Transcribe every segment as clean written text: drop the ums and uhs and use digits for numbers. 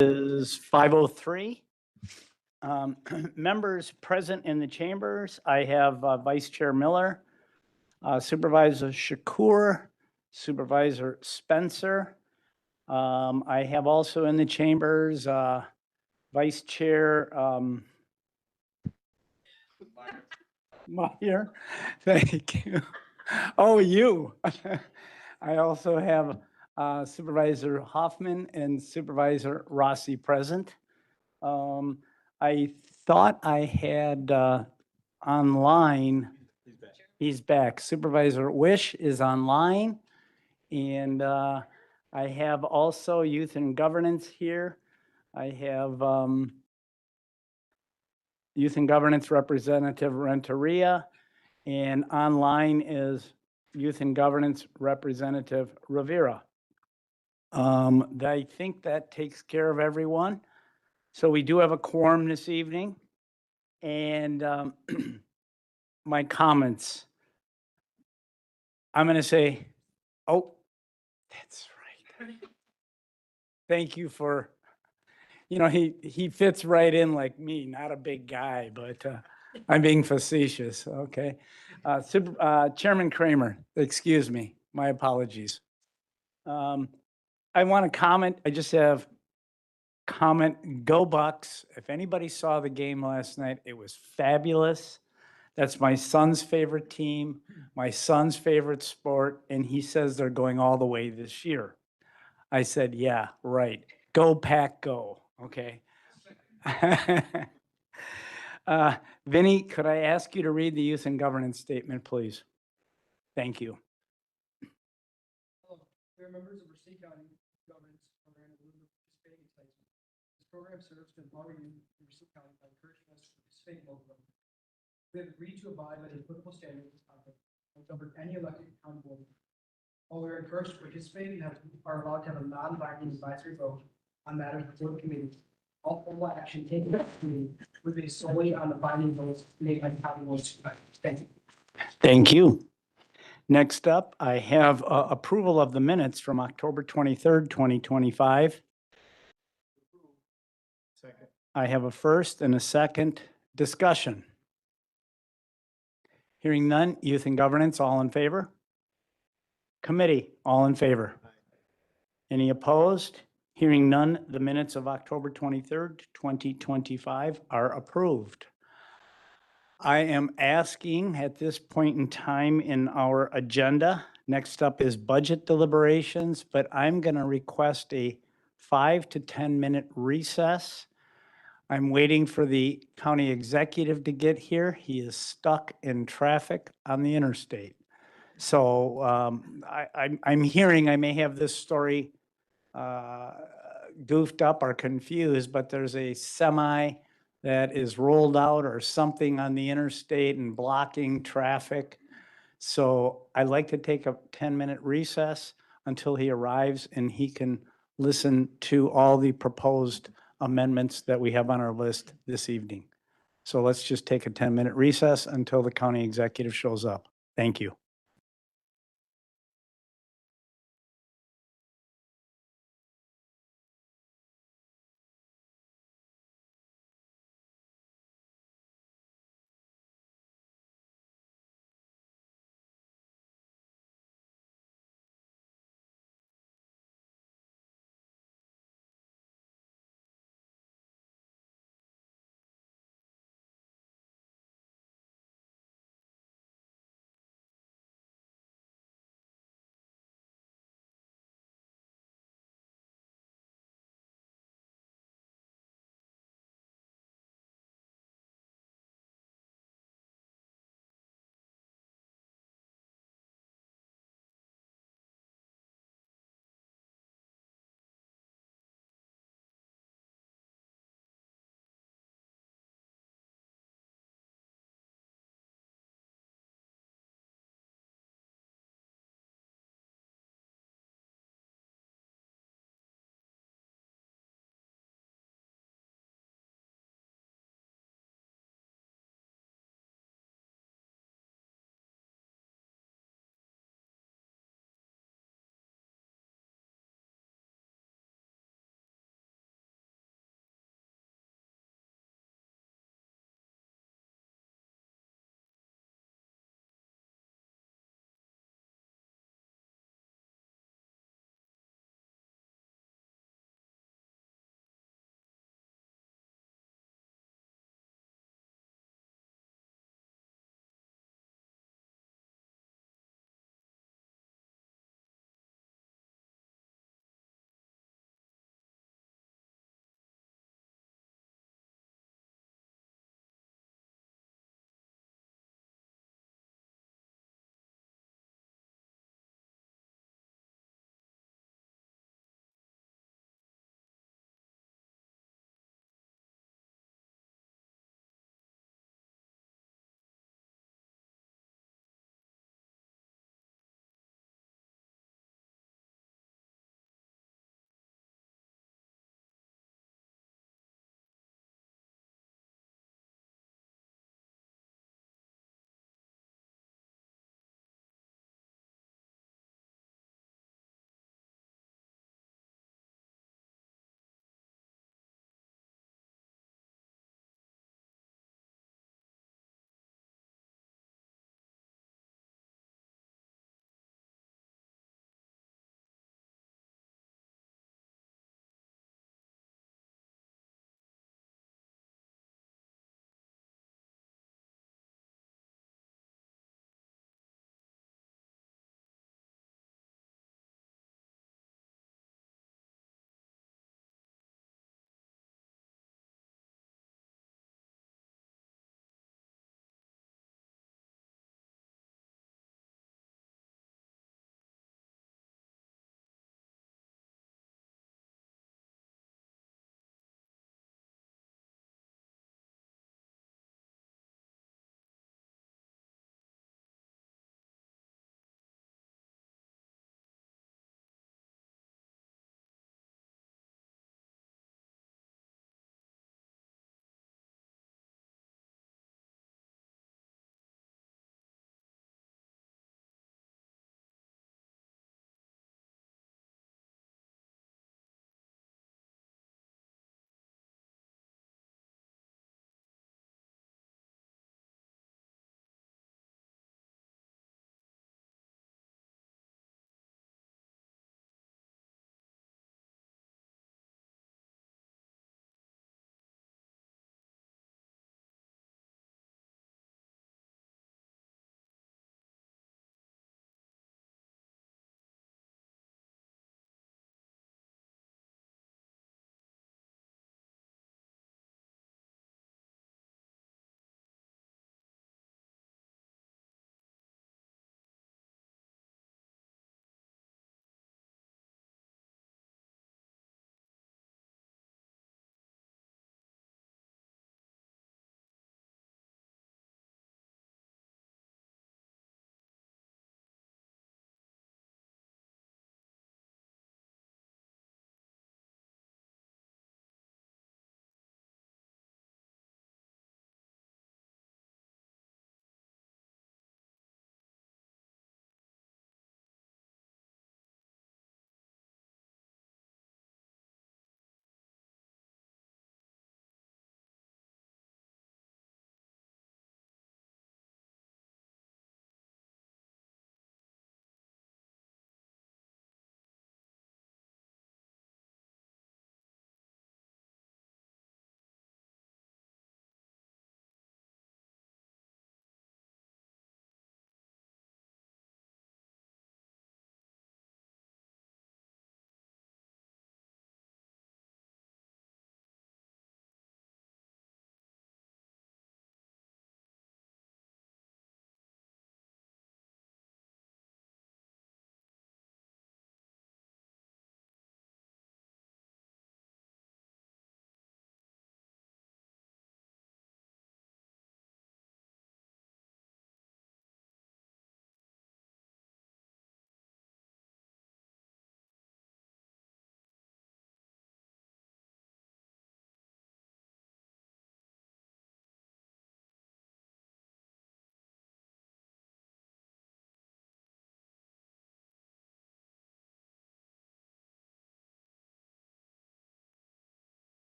Is 5:03. Members present in the chambers, I have Vice Chair Miller, Supervisor Shakur, Supervisor Spencer. I have also in the chambers Vice Chair Meyer. Thank you. Oh, you. I also have Supervisor Hoffman and Supervisor Rossi present. I thought I had online. He's back. Supervisor Wish is online. And I have also Youth and Governance here. I have Youth and Governance Representative Renteria. And online is Youth and Governance Representative Rivera. I think that takes care of everyone. So we do have a quorum this evening. And my comments, I'm going to say, oh, that's right. Thank you for, he fits right in like me, not a big guy, but I'm being facetious. Okay. Chairman Kramer, excuse me, my apologies. I want to comment. I just have comment, go Bucks. If anybody saw the game last night, it was fabulous. That's my son's favorite team, my son's favorite sport, and he says they're going all the way this year. I said, yeah, right. Go Pack, go. Okay. Vinny, could I ask you to read the Youth and Governance Statement, please? Thank you. Hello, we are members of Racine County Governance Program and we're participating in today's meeting. This program serves to empower youth in Racine County by encouraging us to participate in local government. We have agreed to abide by the applicable standards of conduct and govern any elected county board. While we are encouraged to participate and are allowed to have a non-binding advisory vote on matters before the committee, all formal action taken at the committee would be solely on the binding votes made by the county boards. Thank you. Thank you. Next up, I have approval of the minutes from October 23rd, 2025. Second. I have a first and a second. Discussion. Hearing none. Youth and Governance, all in favor? Committee, all in favor? Any opposed? Hearing none, the minutes of October 23rd, 2025 are approved. I am asking at this point in time in our agenda, next up is budget deliberations, but I'm going to request a 5 to 10 minute recess. I'm waiting for the county executive to get here. He is stuck in traffic on the interstate. So I'm hearing I may have this story goofed up or confused, but there's a semi that is rolled out or something on the interstate and blocking traffic. So I'd like to take a 10-minute recess until he arrives and he can listen to all the proposed amendments that we have on our list this evening. So let's just take a 10-minute recess until the county executive shows up. Thank you.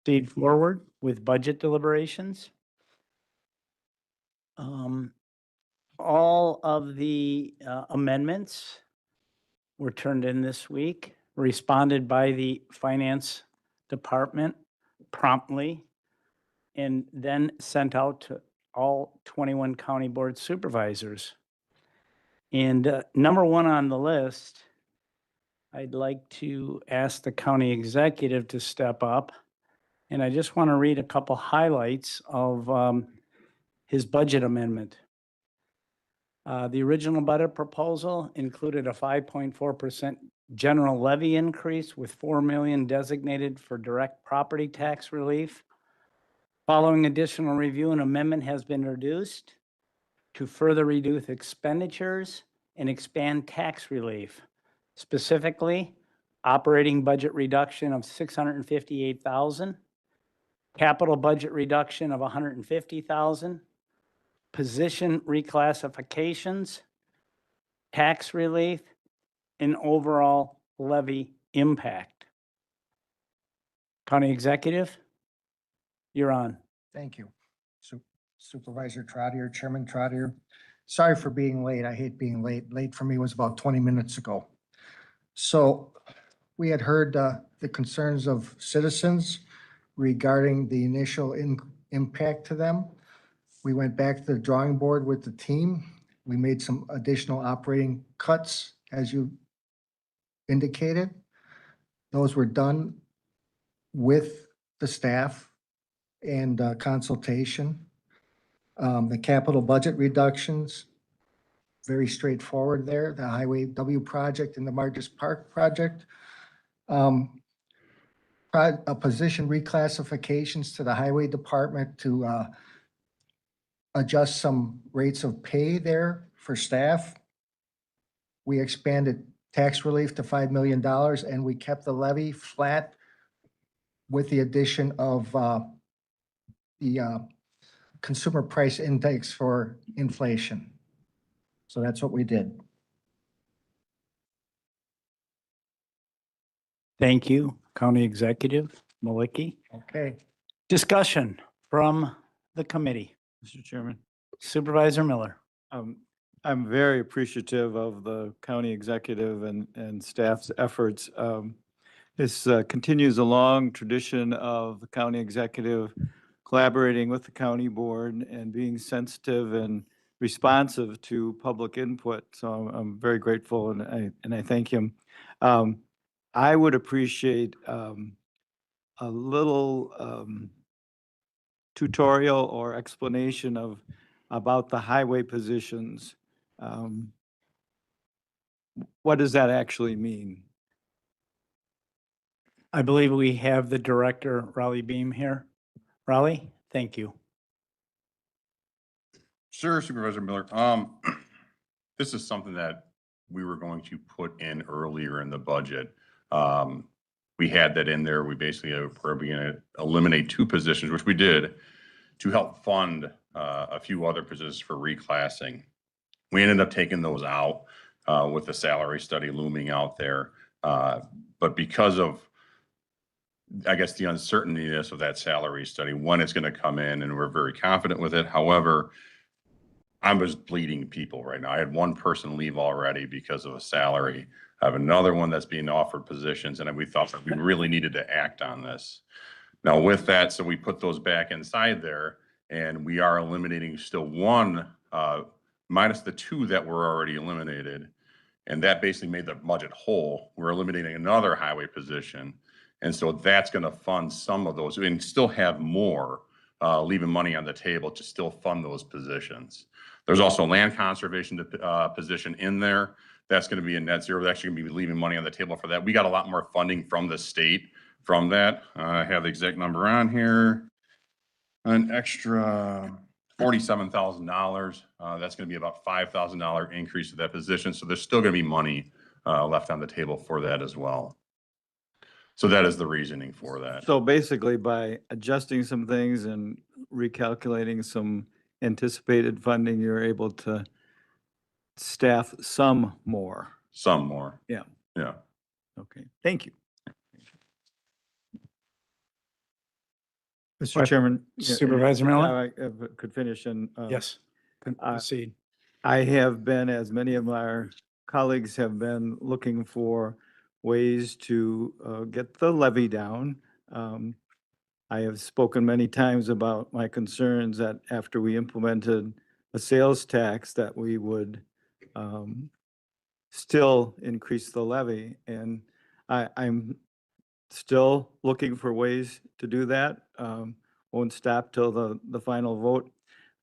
proceed forward with budget deliberations. All of the amendments were turned in this week, responded by the Finance Department promptly, and then sent out to all 21 county board supervisors. And number one on the list, I'd like to ask the county executive to step up. And I just want to read a couple highlights of his budget amendment. The original budget proposal included a 5.4% general levy increase with 4 million designated for direct property tax relief. Following additional review, an amendment has been introduced to further reduce expenditures and expand tax relief. Specifically, operating budget reduction of $658,000, capital budget reduction of $150,000, position reclassifications, tax relief, and overall levy impact. County Executive, you're on. Thank you. Supervisor Trotter, Chairman Trotter. Sorry for being late. I hate being late. Late for me was about 20 minutes ago. So we had heard the concerns of citizens regarding the initial impact to them. We went back to the drawing board with the team. We made some additional operating cuts, as you indicated. Those were done with the staff and consultation. The capital budget reductions, very straightforward there. The Highway W project and the Marcus Park project. A position reclassifications to the Highway Department to adjust some rates of pay there for staff. We expanded tax relief to $5 million and we kept the levy flat with the addition of the consumer price index for inflation. So that's what we did. Thank you, County Executive Malicki. Okay. Discussion from the committee. Mr. Chairman, Supervisor Miller. I'm very appreciative of the county executive and staff's efforts. This continues a long tradition of the county executive collaborating with the county board and being sensitive and responsive to public input. So I'm very grateful and I thank him. I would appreciate a little tutorial or explanation about the highway positions. What does that actually mean? I believe we have the director, Raleigh Beam, here. Raleigh, thank you. Sure, Supervisor Miller. This is something that we were going to put in earlier in the budget. We had that in there. We basically were going to eliminate 2 positions, which we did, to help fund a few other positions for reclassing. We ended up taking those out with the salary study looming out there. But because of, I guess, the uncertaintiness of that salary study, when it's going to come in, and we're very confident with it. However, I was bleeding people right now. I had 1 person leave already because of a salary. I have another one that's being offered positions, and we thought that we really needed to act on this. Now with that, so we put those back inside there, and we are eliminating still 1 minus the 2 that were already eliminated. And that basically made the budget whole. We're eliminating another highway position. And so that's going to fund some of those and still have more, leaving money on the table to still fund those positions. There's also a land conservation position in there. That's going to be a net zero. We're actually going to be leaving money on the table for that. We got a lot more funding from the state from that. I have the exact number on here. An extra $47,000. That's going to be about $5,000 increase to that position. So there's still going to be money left on the table for that as well. So that is the reasoning for that. So basically, by adjusting some things and recalculating some anticipated funding, you're able to staff some more. Some more. Yeah. Yeah. Okay, thank you. Mr. But Chairman. Supervisor Miller? I could finish and. Yes, proceed. I have been, as many of our colleagues have been, looking for ways to get the levy down. I have spoken many times about my concerns that after we implemented a sales tax, that we would still increase the levy. And I'm still looking for ways to do that. Won't stop till the final vote.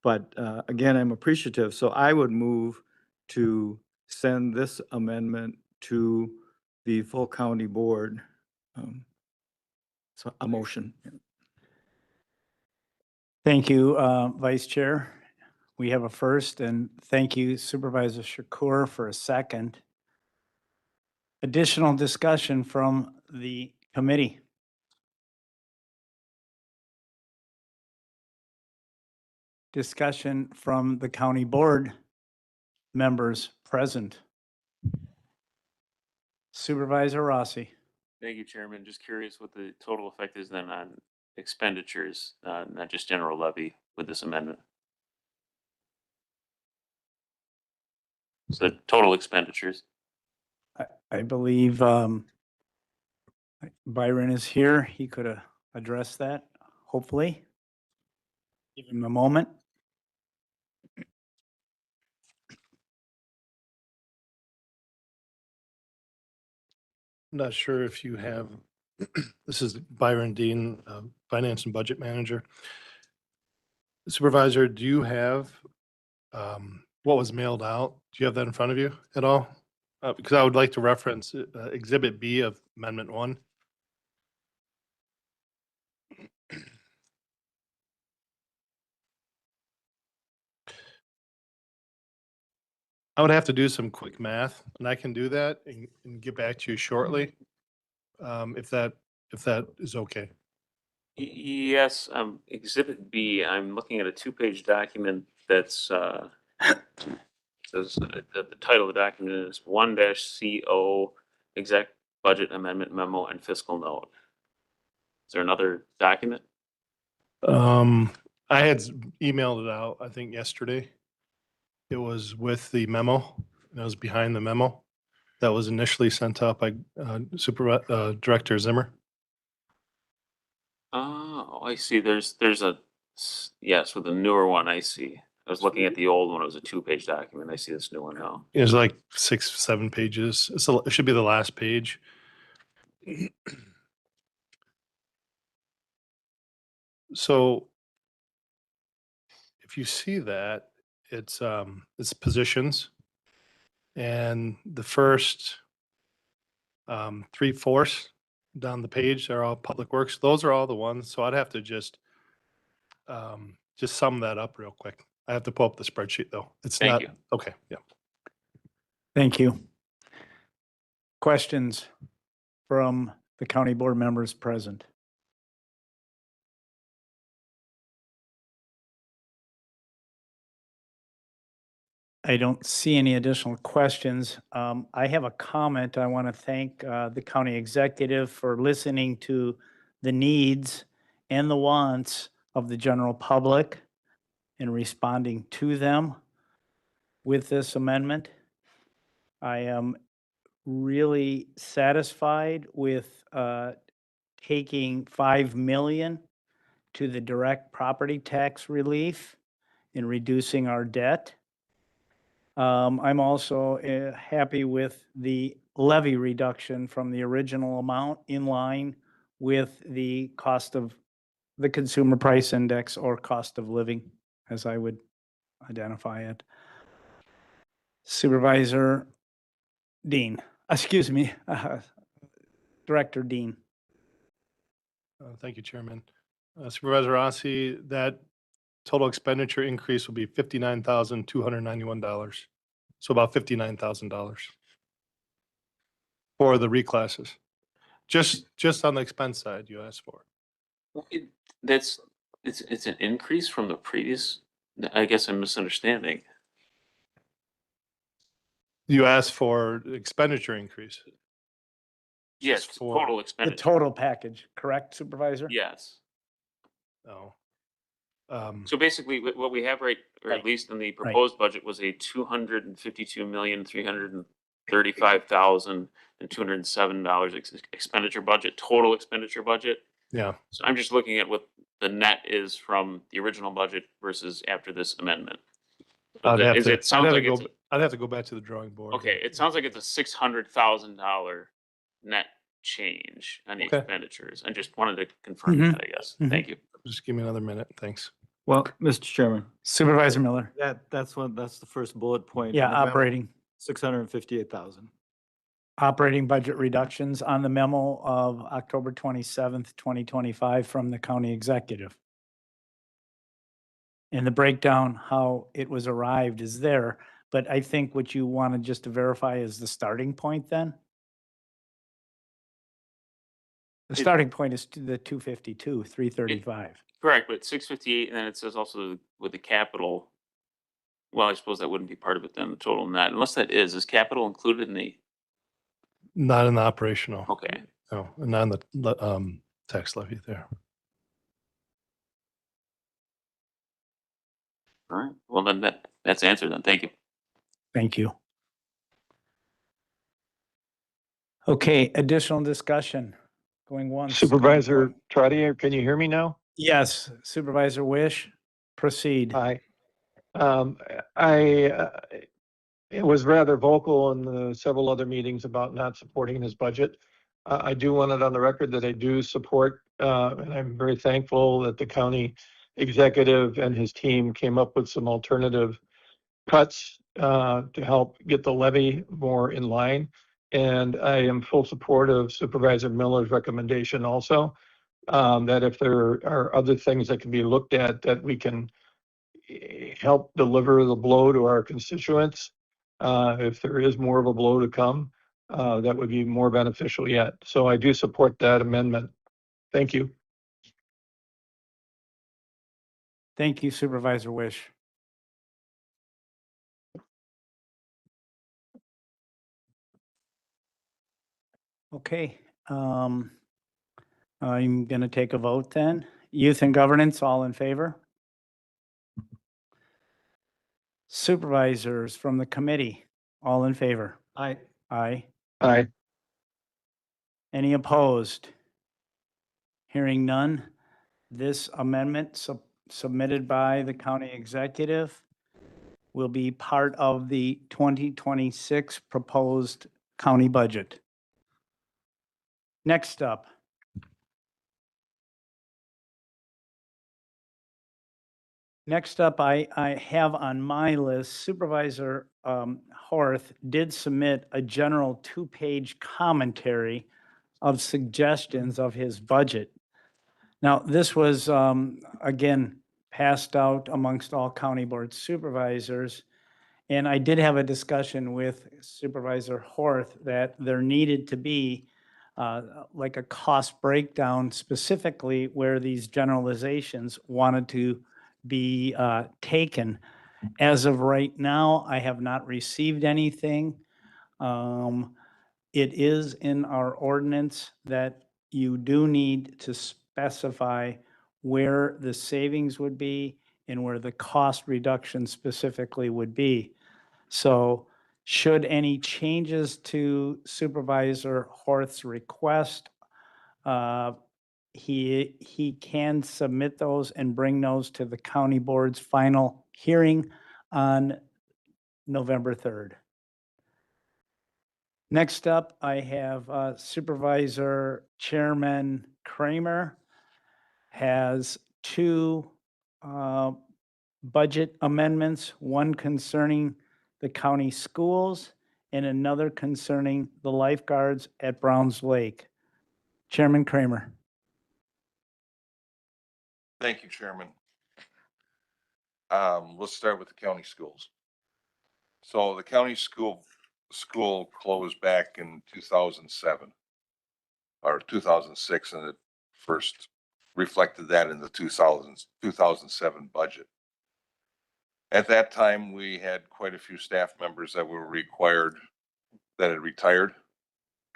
But again, I'm appreciative. So I would move to send this amendment to the full county board. So a motion. Thank you, Vice Chair. We have a first, and thank you Supervisor Shakur for a second. Additional discussion from the committee. Discussion from the county board members present. Supervisor Rossi. Thank you, Chairman. Just curious what the total effect is then on expenditures, not just general levy with this amendment. So total expenditures. I believe Byron is here. He could address that, hopefully. Give him a moment. I'm not sure if you have, this is Byron Dean, Finance and Budget Manager. Supervisor, do you have what was mailed out? Do you have that in front of you at all? Because I would like to reference Exhibit B of Amendment 1. I would have to do some quick math, and I can do that and get back to you shortly, if that is okay. Yes, Exhibit B, I'm looking at a two-page document that's, says, the title of the document is 1-CO Exec Budget Amendment Memo and Fiscal Note. Is there another document? I had emailed it out, I think yesterday. It was with the memo, and it was behind the memo that was initially sent out by Director Zimmer. Oh, I see. There's yes, with the newer one, I see. I was looking at the old one. It was a two-page document. I see this new one now. It was like 6, 7 pages. It should be the last page. So if you see that, it's positions, and the first 3/4 down the page are all public works. Those are all the ones. So I'd have to just sum that up real quick. I have to pull up the spreadsheet though. It's Thank not you. okay. Yeah. Thank you. Questions from the county board members present? I don't see any additional questions. I have a comment. I want to thank the county executive for listening to the needs and the wants of the general public and responding to them with this amendment. I am really satisfied with taking 5 million to the direct property tax relief and reducing our debt. I'm also happy with the levy reduction from the original amount in line with the cost of the consumer price index or cost of living, as I would identify it. Supervisor Dean, excuse me, Director Dean. Thank you, Chairman. Supervisor Rossi, that total expenditure increase will be $59,291. So about $59,000 for the reclasses. Just on the expense side, you asked for. Well, it's an increase from the previous. I guess I'm misunderstanding. You asked for expenditure increase. Yes, for- total The expenditure. total package, correct, Supervisor? Yes. No. So basically, what we have right, or at Right. least in the proposed budget, was a 252,335,207 dollars expenditure budget, total expenditure budget. Yeah, So I'm just looking at what the net is from the original budget versus after this amendment. So I'd have to, it sounds like it's, I'd have to go back to the drawing board. okay, it sounds like it's a $600,000 net change on the Okay. expenditures. I just wanted to confirm Mhm. that, I guess. Mhm. Thank you. Just give me another minute. Thanks. Well, Mr. Chairman, Supervisor Miller. that's the first bullet point. Yeah, operating. 658,000. Operating budget reductions on the memo of October 27th, 2025 from the county executive. And the breakdown, how it was arrived is there, but I think what you wanted just to verify is the starting point then? The starting point is the 252, 335. Correct, but 658, and then it says also with the capital. Well, I suppose that wouldn't be part of it then, the total net, unless that is capital included in the, Not in the operational. okay. No, not in the tax levy there. All right, well, then that's answered then, thank you. Thank you. Okay, additional discussion, going once. going Supervisor twice. Trotter, can you hear me now? Yes, Supervisor Wish, proceed. Hi. I was rather vocal in the several other meetings about not supporting this budget. I do want it on the record that I do support, and I'm very thankful that the county executive and his team came up with some alternative cuts to help get the levy more in line. And I am full support of Supervisor Miller's recommendation also, that if there are other things that can be looked at, that we can help deliver the blow to our constituents. If there is more of a blow to come, that would be more beneficial yet. So I do support that amendment. Thank you. Thank you, Supervisor Wish. Okay, I'm going to take a vote then. Youth and Governance, all in favor? Supervisors from the committee, all in favor? I, Aye. Aye. Any opposed? Hearing none, this amendment submitted by the county executive will be part of the 2026 proposed county budget. Next up. Next up, I have on my list Supervisor Horth did submit a general two-page commentary of suggestions of his budget. Now, this was, again, passed out amongst all county board supervisors. And I did have a discussion with Supervisor Horth that there needed to be like a cost breakdown specifically where these generalizations wanted to be taken. As of right now, I have not received anything. It is in our ordinance that you do need to specify where the savings would be and where the cost reduction specifically would be. So should any changes to Supervisor Horth's request, he can submit those and bring those to the county board's final hearing on November 3rd. Next up, I have Supervisor Chairman Kramer has two budget amendments, one concerning the county schools and another concerning the lifeguards at Browns Lake. Chairman Kramer. Thank you, Chairman. Let's start with the county schools. So the county school closed back in 2007 or 2006, and it first reflected that in the 2007 budget. At that time, we had quite a few staff members that were required, that had retired,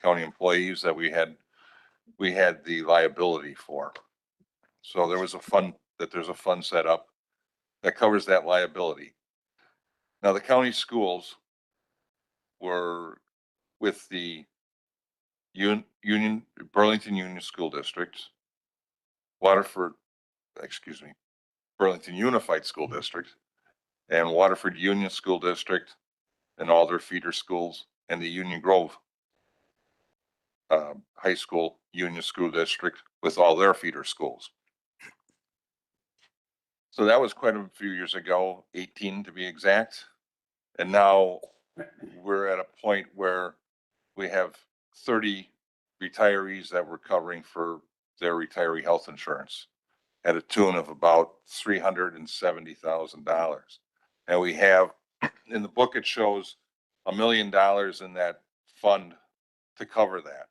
county employees that we had the liability for. So there was a fund, there's a fund set up that covers that liability. Now, the county schools were with the Union, Burlington Union School District, Waterford, excuse me, Burlington Unified School District, and Waterford Union School District, and all their feeder schools, and the Union Grove High School Union School District with all their feeder schools. So that was quite a few years ago, 18 to be exact. And now we're at a point where we have 30 retirees that we're covering for their retiree health insurance at a tune of about $370,000. And we have, in the book, it shows $1 million in that fund to cover that.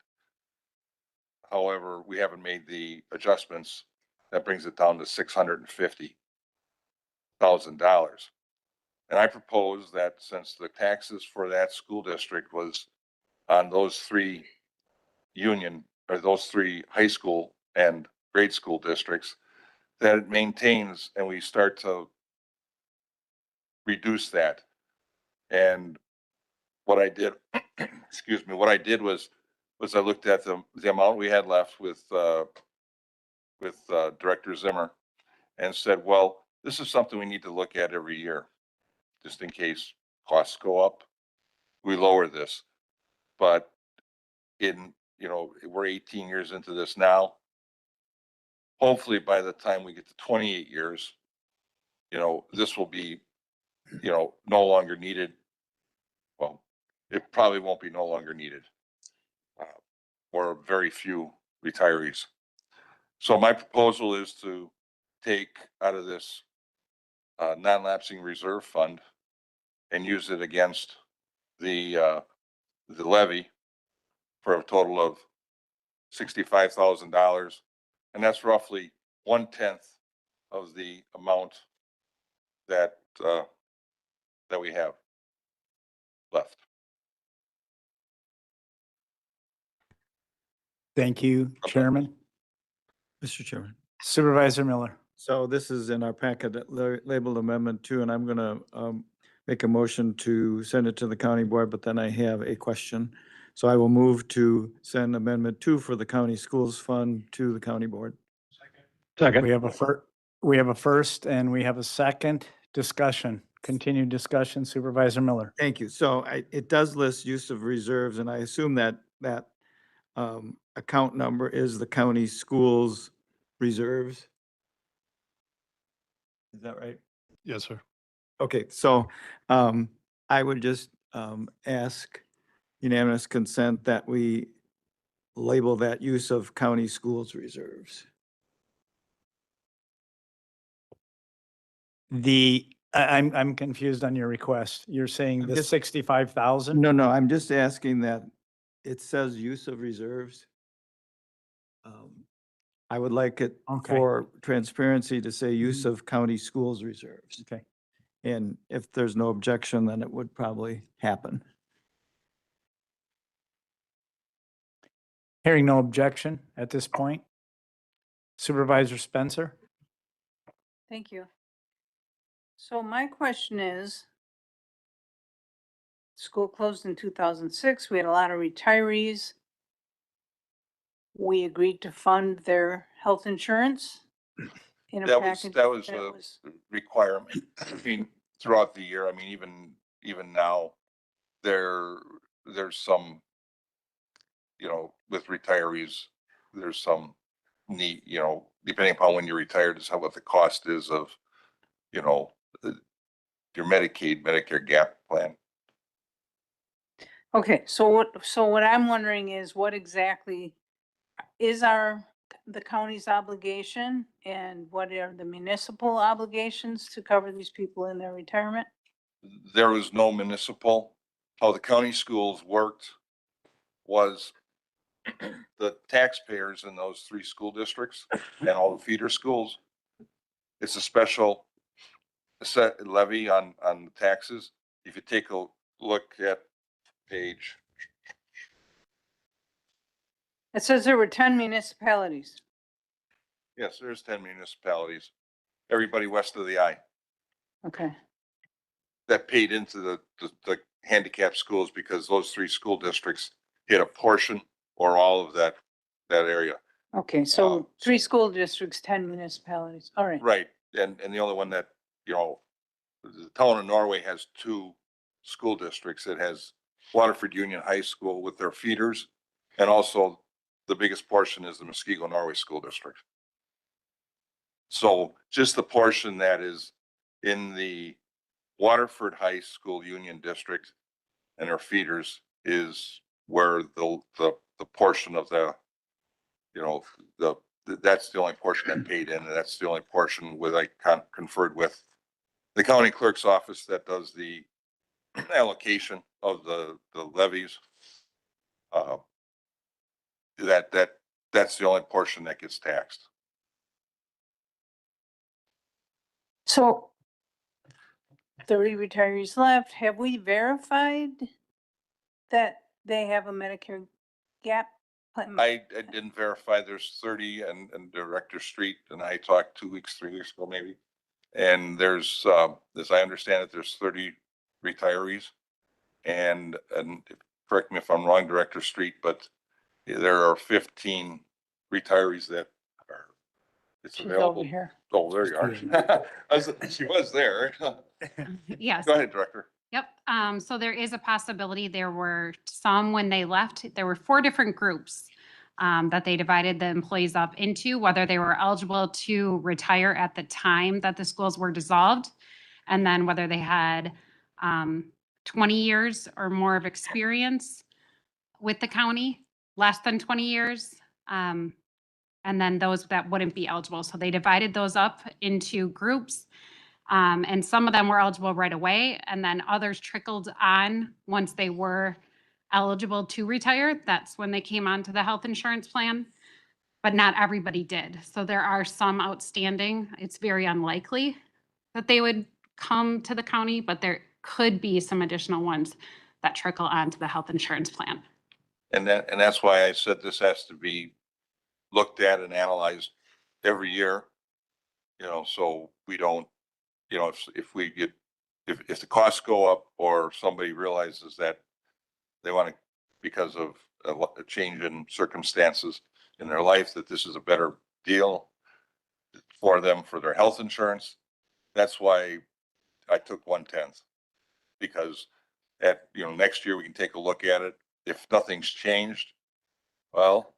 However, we haven't made the adjustments. That brings it down to $650,000. And I propose that since the taxes for that school district was on those three those three high school and grade school districts, that it maintains and we start to reduce that. And what I did, excuse me, what I did was I looked at the amount we had left with Director Zimmer and said, well, this is something we need to look at every year, just in case costs go up, we lower this. But we're 18 years into this now. Hopefully by the time we get to 28 years, this will be, no longer needed. Well, it probably won't be no longer needed. Or very few retirees. So my proposal is to take out of this non-lapsing reserve fund and use it against the levy for a total of $65,000. And that's roughly 1/10 of the amount that we have left. Thank you, Chairman. Mr. Chairman. Supervisor Miller. So this is in our packet labeled Amendment 2, and I'm going to make a motion to send it to the county board, but then I have a question. So I will move to send Amendment 2 for the county schools fund to the county board. Second. We have a first and we have a second discussion, continued discussion. Supervisor Miller. Thank you. So it does list use of reserves, and I assume that account number is the county schools reserves. Is that right? Yes, sir. Okay, so I would just ask unanimous consent that we label that use of county schools reserves. I'm confused on your request. You're saying I'm the just- 65,000? No, I'm just asking that it says use of reserves. I would like it Okay. for transparency to say use of county schools reserves. Okay. And if there's no objection, then it would probably happen. Hearing no objection at this point. Supervisor Spencer? Thank you. So my question is, school closed in 2006. We had a lot of retirees. We agreed to fund their health insurance in a That was package. a requirement. I mean, throughout the year, I mean, even now, there's some, with retirees, there's some need, depending upon when you're retired, is what the cost is of, your Medicaid, Medicare gap plan. Okay, so what I'm wondering is what exactly is the county's obligation and what are the municipal obligations to cover these people in their retirement? There was no municipal. How the county schools worked was the taxpayers in those three school districts and all the feeder schools. It's a special set levy on the taxes. If you take a look at page, It says there were 10 municipalities. Yes, there's 10 municipalities, everybody west of the I Okay, that paid into the handicapped schools because those 3 school districts hit a portion or all of that area. okay, so so- 3 school districts, 10 municipalities, all right. Right, and the only one that, the town of Norway has 2 school districts. It has Waterford Union High School with their feeders, and also the biggest portion is the Muskego Norway School District. So just the portion that is in the Waterford High School Union District and their feeders is where the portion of that's the only portion that paid in, and that's the only portion with conferred with the county clerk's office that does the allocation of the levies. Uh, that's the only portion that gets taxed. So 30 retirees left. Have we verified that they have a Medicare gap? plan? I didn't verify there's 30 and Director Street and I talked 3 weeks ago maybe. And there's, as I understand it, there's 30 retirees. And correct me if I'm wrong, Director Street, but there are 15 retirees that are, it's She's over available. here. Oh, there you are. She was there. Yes. Go ahead, Director. Yep. So there is a possibility. There were some when they left, there were 4 different groups that they divided the employees up into, whether they were eligible to retire at the time that the schools were dissolved, and then whether they had 20 years or more of experience with the county, less than 20 years. And then those that wouldn't be eligible. So they divided those up into groups. And some of them were eligible right away, and then others trickled on once they were eligible to retire. That's when they came onto the health insurance plan, but not everybody did. So there are some outstanding. It's very unlikely that they would come to the county, but there could be some additional ones that trickle onto the health insurance plan. And that's why I said this has to be looked at and analyzed every year, so we don't, if the costs go up or somebody realizes that they want to, because of a change in circumstances in their life, that this is a better deal for them for their health insurance. That's why I took 1/10, because next year we can take a look at it. If nothing's changed, well,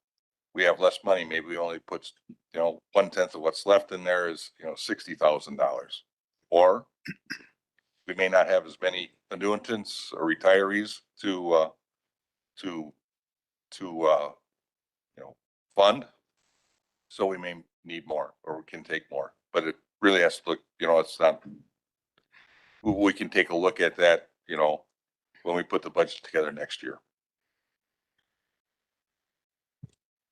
we have less money. Maybe we only put, 1/10 of what's left in there is, $60,000. Or we may not have as many annuitants or retirees to fund. So we may need more, or we can take more, but it really has to look, it's not, we can take a look at that, when we put the budget together next year.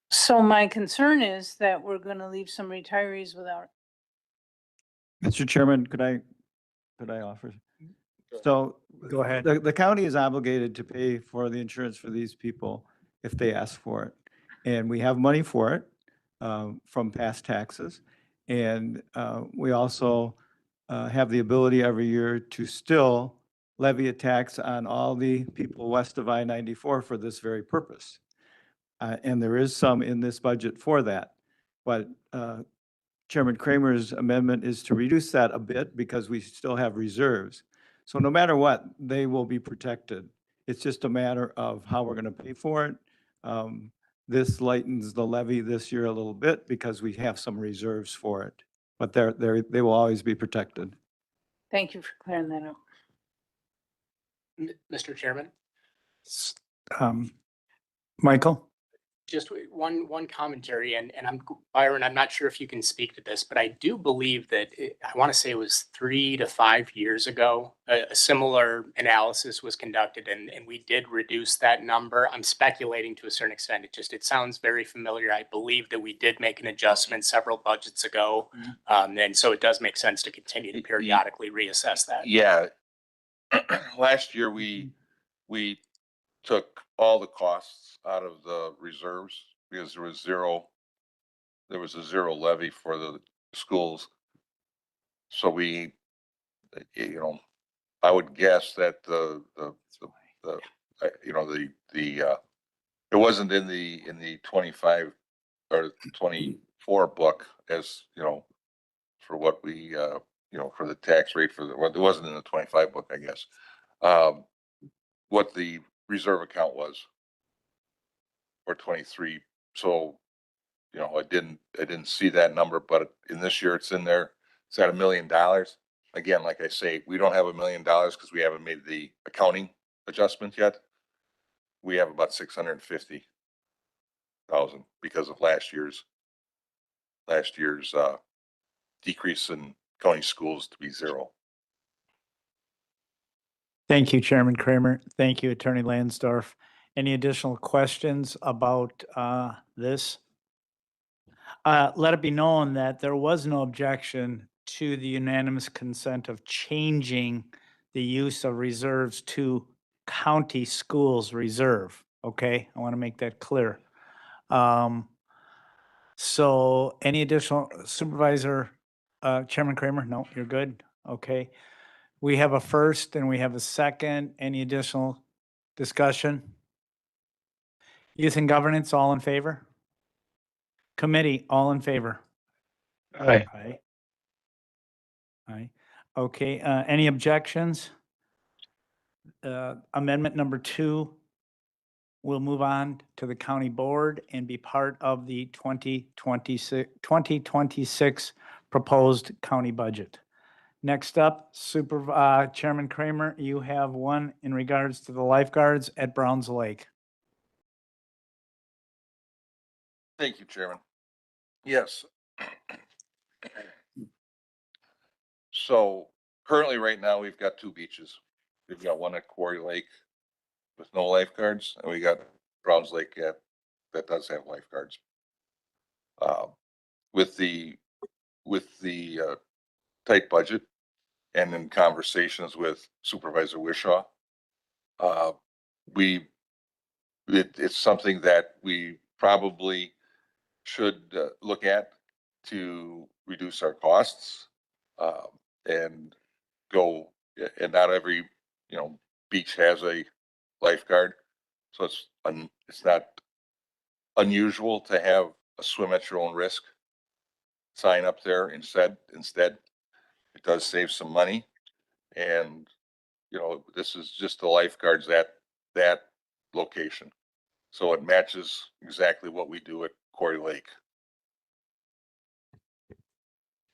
So my concern is that we're gonna leave some retirees without. Mr. Chairman, could I offer? So Go ahead. the county is obligated to pay for the insurance for these people if they ask for it. And we have money for it from past taxes. And we also have the ability every year to still levy a tax on all the people west of I-94 for this very purpose. And there is some in this budget for that. But Chairman Kramer's amendment is to reduce that a bit because we still have reserves. So no matter what, they will be protected. It's just a matter of how we're going to pay for it. This lightens the levy this year a little bit because we have some reserves for it, but they will always be protected. Thank you for clearing that up. Mr. Chairman, Michael? just one commentary, and Byron, I'm not sure if you can speak to this, but I do believe that I want to say it was 3 to 5 years ago, a similar analysis was conducted, and we did reduce that number. I'm speculating to a certain extent. It sounds very familiar. I believe that we did make an adjustment several budgets ago, and so it does make sense to continue to periodically reassess that. Yeah. Last year, we took all the costs out of the reserves because there was zero there was a zero levy for the schools. So we, you know, I would guess that it wasn't in the 25 or 24 book as, you know, for what we, for the tax rate well, it wasn't in the 25 book, I guess. What the reserve account was for 23. So, you know, I didn't see that number, but in this year it's in there. It's at $1 million. Again, like I say, we don't have $1 million because we haven't made the accounting adjustments yet. We have about 650,000 because of last year's decrease in county schools to be zero. Thank you, Chairman Kramer. Thank you, Attorney Lansdorf. Any additional questions about this? Let it be known that there was no objection to the unanimous consent of changing the use of reserves to county schools reserve. Okay, I want to make that clear. So any additional Supervisor, Chairman Kramer? No, you're good? Okay. We have a first and we have a second. Any additional discussion? Youth and Governance, all in favor? Committee, all in favor? Aye. Aye. Aye. Okay, any objections? Amendment number 2 will move on to the county board and be part of the 2026 proposed county budget. Next up, Chairman Kramer, you have one in regards to the lifeguards at Browns Lake. Thank you, Chairman. Yes. So currently, right now, we've got 2 beaches. We've got one at Quarry Lake with no lifeguards, and we got Browns Lake that does have lifeguards. With the tight budget and in conversations with Supervisor Wishaw, it's something that we probably should look at to reduce our costs, and go, and not every, beach has a lifeguard. So it's not unusual to have a swim at your own risk sign up there instead. It does save some money. And, this is just the lifeguards at that location. So it matches exactly what we do at Quarry Lake.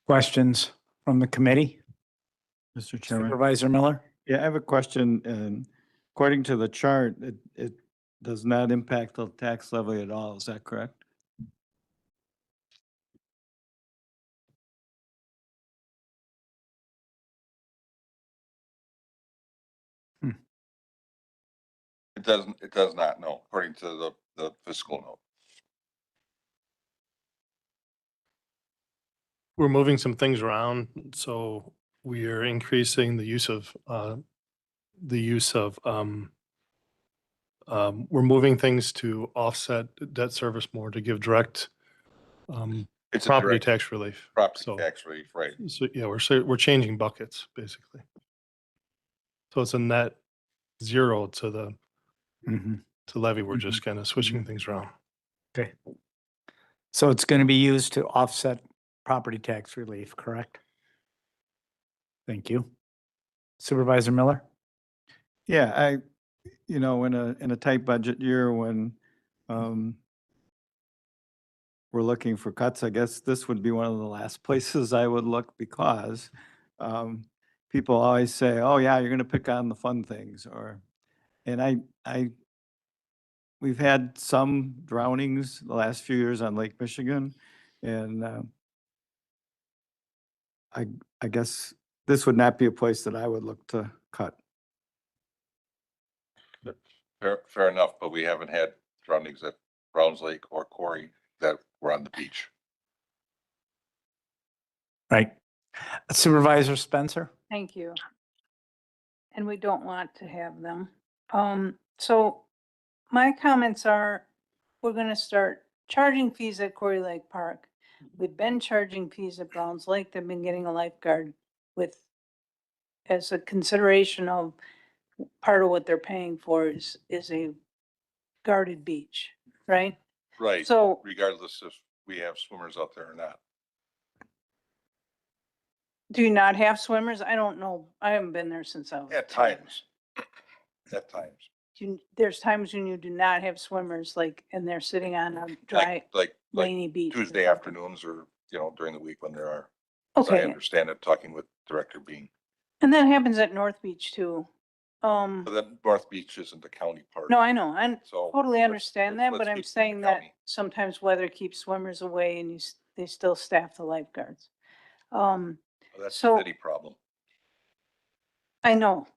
Questions from the committee? Mr. Chairman. Supervisor Miller? Yeah, I have a question. And according to the chart, it does not impact the tax levy at all. Is that correct? It does not, no, according to the fiscal note. We're moving some things around, so we are increasing the use of, we're moving things to offset debt service more to give direct, It's a property direct tax relief. property So- tax relief, right? So, yeah, we're changing buckets, basically. So it's a net zero to the, to levy. We're just kind of switching things around. Okay. So it's going to be used to offset property tax relief, correct? Thank you. Supervisor Miller? Yeah, in a tight budget year when we're looking for cuts, I guess this would be one of the last places I would look because people always say, oh yeah, you're going to pick on the fun things and we've had some drownings the last few years on Lake Michigan and I guess this would not be a place that I would look to cut. Fair enough, but we haven't had drownings at Browns Lake or Quarry that were on the beach. Right. Supervisor Spencer? Thank you. And we don't want to have them. So my comments are, we're gonna start charging fees at Quarry Lake Park. We've been charging fees at Browns Lake. They've been getting a lifeguard with, as a consideration of part of what they're paying for is a guarded beach, right? Right, So, regardless if we have swimmers out there or not. do you not have swimmers? I don't know. I haven't been there since I was. At 10. times. At times. There's times when you do not have swimmers, like, and they're sitting on a dry, Like rainy beach. or Tuesday something. afternoons or, during the week when there are. As I Okay, understand it, talking with Director Bean. and that happens at North Beach too. But then North Beach isn't the county park. No, I know. I So totally let's- understand let's- that, but let's I'm keep it in the saying that county. sometimes weather keeps swimmers away and they still staff the lifeguards. Well, that's a so- city problem. I know.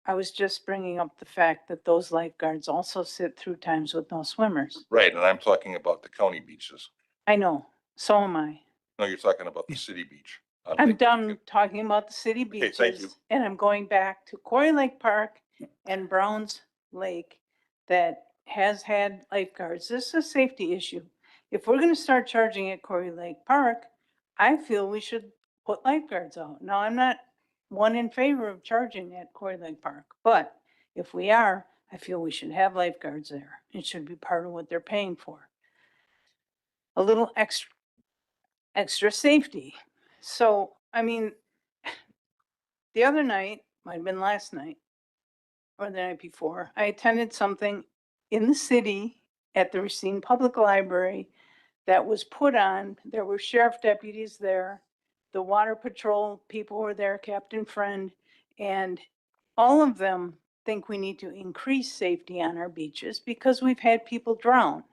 I was just bringing up the fact that those lifeguards also sit through times with no swimmers. Right, and I'm talking about the county beaches. I know, so am I. No, you're talking about the city beach. I'm thinking- done talking about the city Okay, thank you. beaches, and I'm going back to Quarry Lake Park and Browns Lake that has had lifeguards. This is a safety issue. If we're gonna start charging at Quarry Lake Park, I feel we should put lifeguards out. Now, I'm not one in favor of charging at Quarry Lake Park, but if we are, I feel we should have lifeguards there. It should be part of what they're paying for. A little extra safety. So, I mean, the other night, might have been last night or the night before, I attended something in the city at the Racine Public Library that was put on. There were sheriff deputies there, the water patrol people were there, Captain Friend, and all of them think we need to increase safety on our beaches because we've had people drown.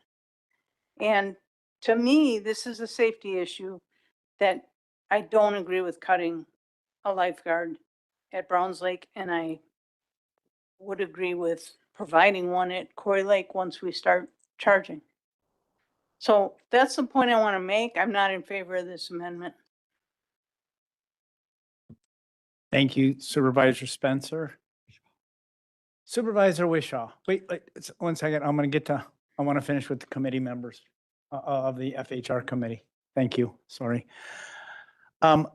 And to me, this is a safety issue that I don't agree with cutting a lifeguard at Browns Lake, and I would agree with providing one at Quarry Lake once we start charging. So that's the point I want to make. I'm not in favor of this amendment. Thank you Supervisor Spencer. Supervisor Wishaw, wait, one second. I want to finish with the committee members of the FHR committee. Thank you. Sorry. I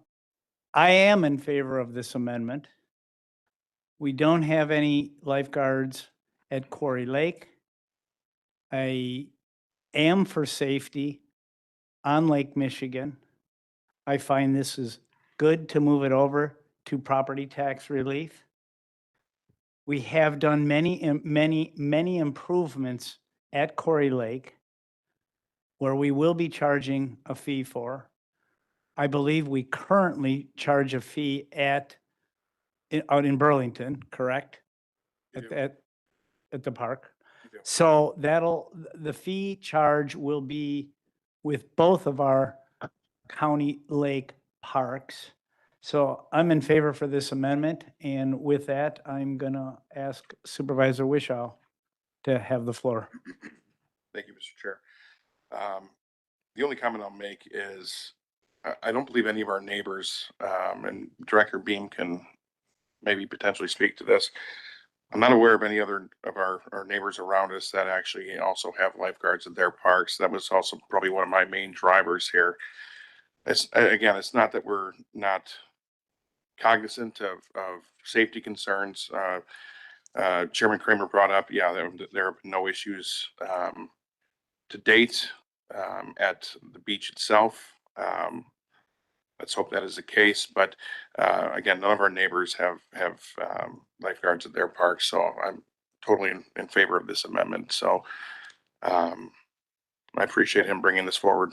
am in favor of this amendment. We don't have any lifeguards at Quarry Lake. I am for safety on Lake Michigan. I find this is good to move it over to property tax relief. We have done many improvements at Quarry Lake where we will be charging a fee for. I believe we currently charge a fee out in Burlington, correct? At the park. So the fee charge will be with both of our county lake parks. So I'm in favor for this amendment, and with that, I'm gonna ask Supervisor Wishaw to have the floor. Thank you, Mr. Chair. The only comment I'll make is I don't believe any of our neighbors, and Director Beam can maybe potentially speak to this. I'm not aware of any other of our neighbors around us that actually also have lifeguards at their parks. That was also probably one of my main drivers here. Again, it's not that we're not cognizant of safety concerns. Chairman Kramer brought up, yeah, there have been no issues to date at the beach itself. Let's hope that is the case. But again, none of our neighbors have lifeguards at their parks, so I'm totally in favor of this amendment. So I appreciate him bringing this forward.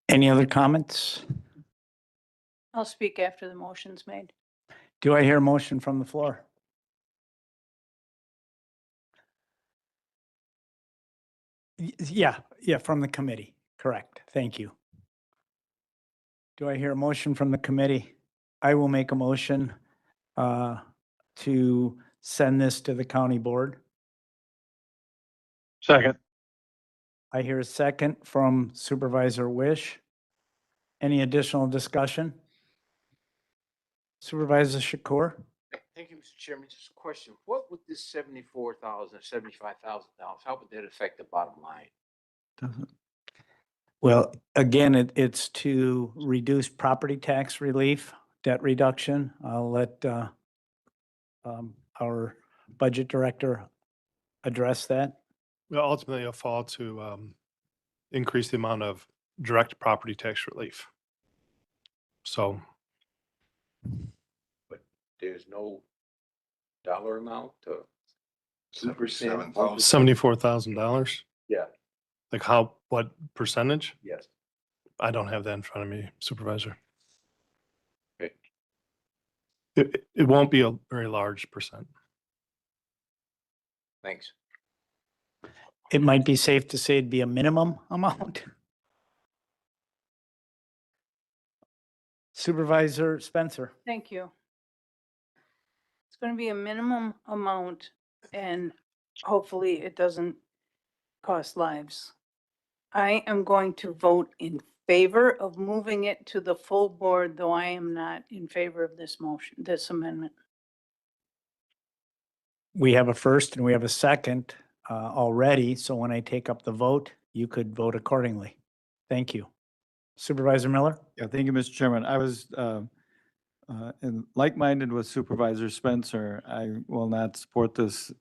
Any other comments? I'll speak after the motion's made. Do I hear a motion from the floor? Yeah, from the committee. Correct. Thank you. Do I hear a motion from the committee? I will make a motion to send this to the county board. Second. I hear a second from Supervisor Wish. Any additional discussion? Supervisor Shakur? Thank you, Mr. Chairman. Just a question. What would this $74,000, $75,000, how would that affect the bottom line? Doesn't- Well, again, it's to reduce property tax relief, debt reduction. I'll let our budget director address that. Well, ultimately, it'll fall to increase the amount of direct property tax relief. So But there's no dollar amount to. $77,000. $74,000, Yeah, like what percentage? yes. I don't have that in front of me, Supervisor. Okay. It won't be a very large percent. Thanks. It might be safe to say it'd be a minimum amount. Supervisor Spencer. Thank you. It's going to be a minimum amount and hopefully it doesn't cost lives. I am going to vote in favor of moving it to the full board, though I am not in favor of this motion, this amendment. We have a first and we have a second already, so when I take up the vote, you could vote accordingly. Thank you. Supervisor Miller? Yeah, thank you, Mr. Chairman. I was in like-minded with Supervisor Spencer. I will not support this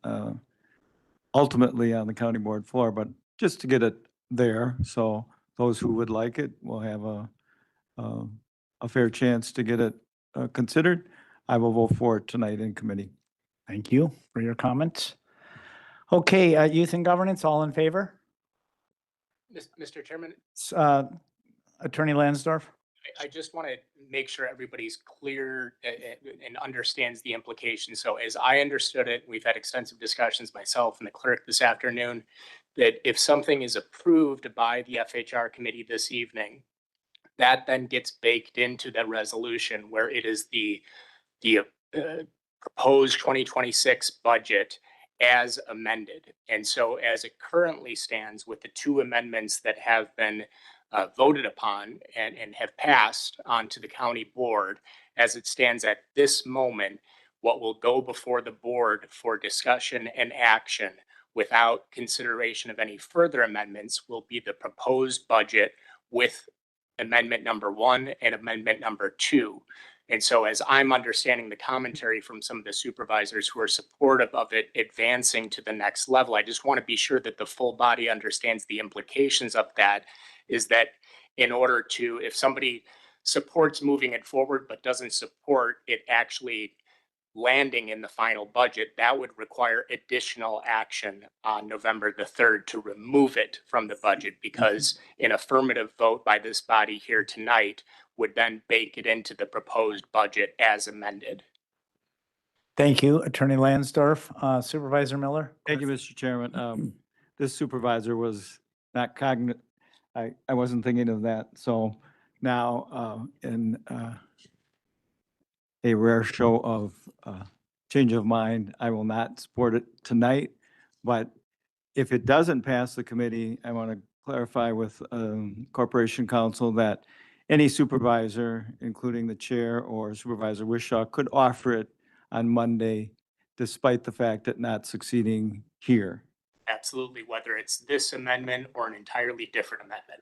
ultimately on the county board floor, but just to get it there, so those who would like it will have a fair chance to get it considered. I will vote for it tonight in committee. Thank you for your comments. Okay, youth and governance, all in favor? Mr. Chairman, Attorney Lansdorf? I just want to make sure everybody's clear and understands the implications. So as I understood it, we've had extensive discussions, myself and the clerk this afternoon, that if something is approved by the FHR committee this evening, that then gets baked into the resolution where it is the proposed 2026 budget as amended. And so as it currently stands with the two amendments that have been voted upon and have passed onto the county board, as it stands at this moment, what will go before the board for discussion and action without consideration of any further amendments will be the proposed budget with amendment number 1 and amendment number 2. And so as I'm understanding the commentary from some of the supervisors who are supportive of it advancing to the next level, I just want to be sure that the full body understands the implications of that, is that in order to, if somebody supports moving it forward but doesn't support it actually landing in the final budget, that would require additional action on November the 3rd to remove it from the budget, because an affirmative vote by this body here tonight would then bake it into the proposed budget as amended. Thank you, Attorney Lansdorf. Supervisor Miller? Thank you, Mr. Chairman. This supervisor was not cognizant. I wasn't thinking of that. So now in a rare show of change of mind, I will not support it tonight. But if it doesn't pass the committee, I want to clarify with Corporation Counsel that any supervisor, including the chair or Supervisor Wishaw, could offer it on Monday, despite the fact that not succeeding here. Absolutely, whether it's this amendment or an entirely different amendment.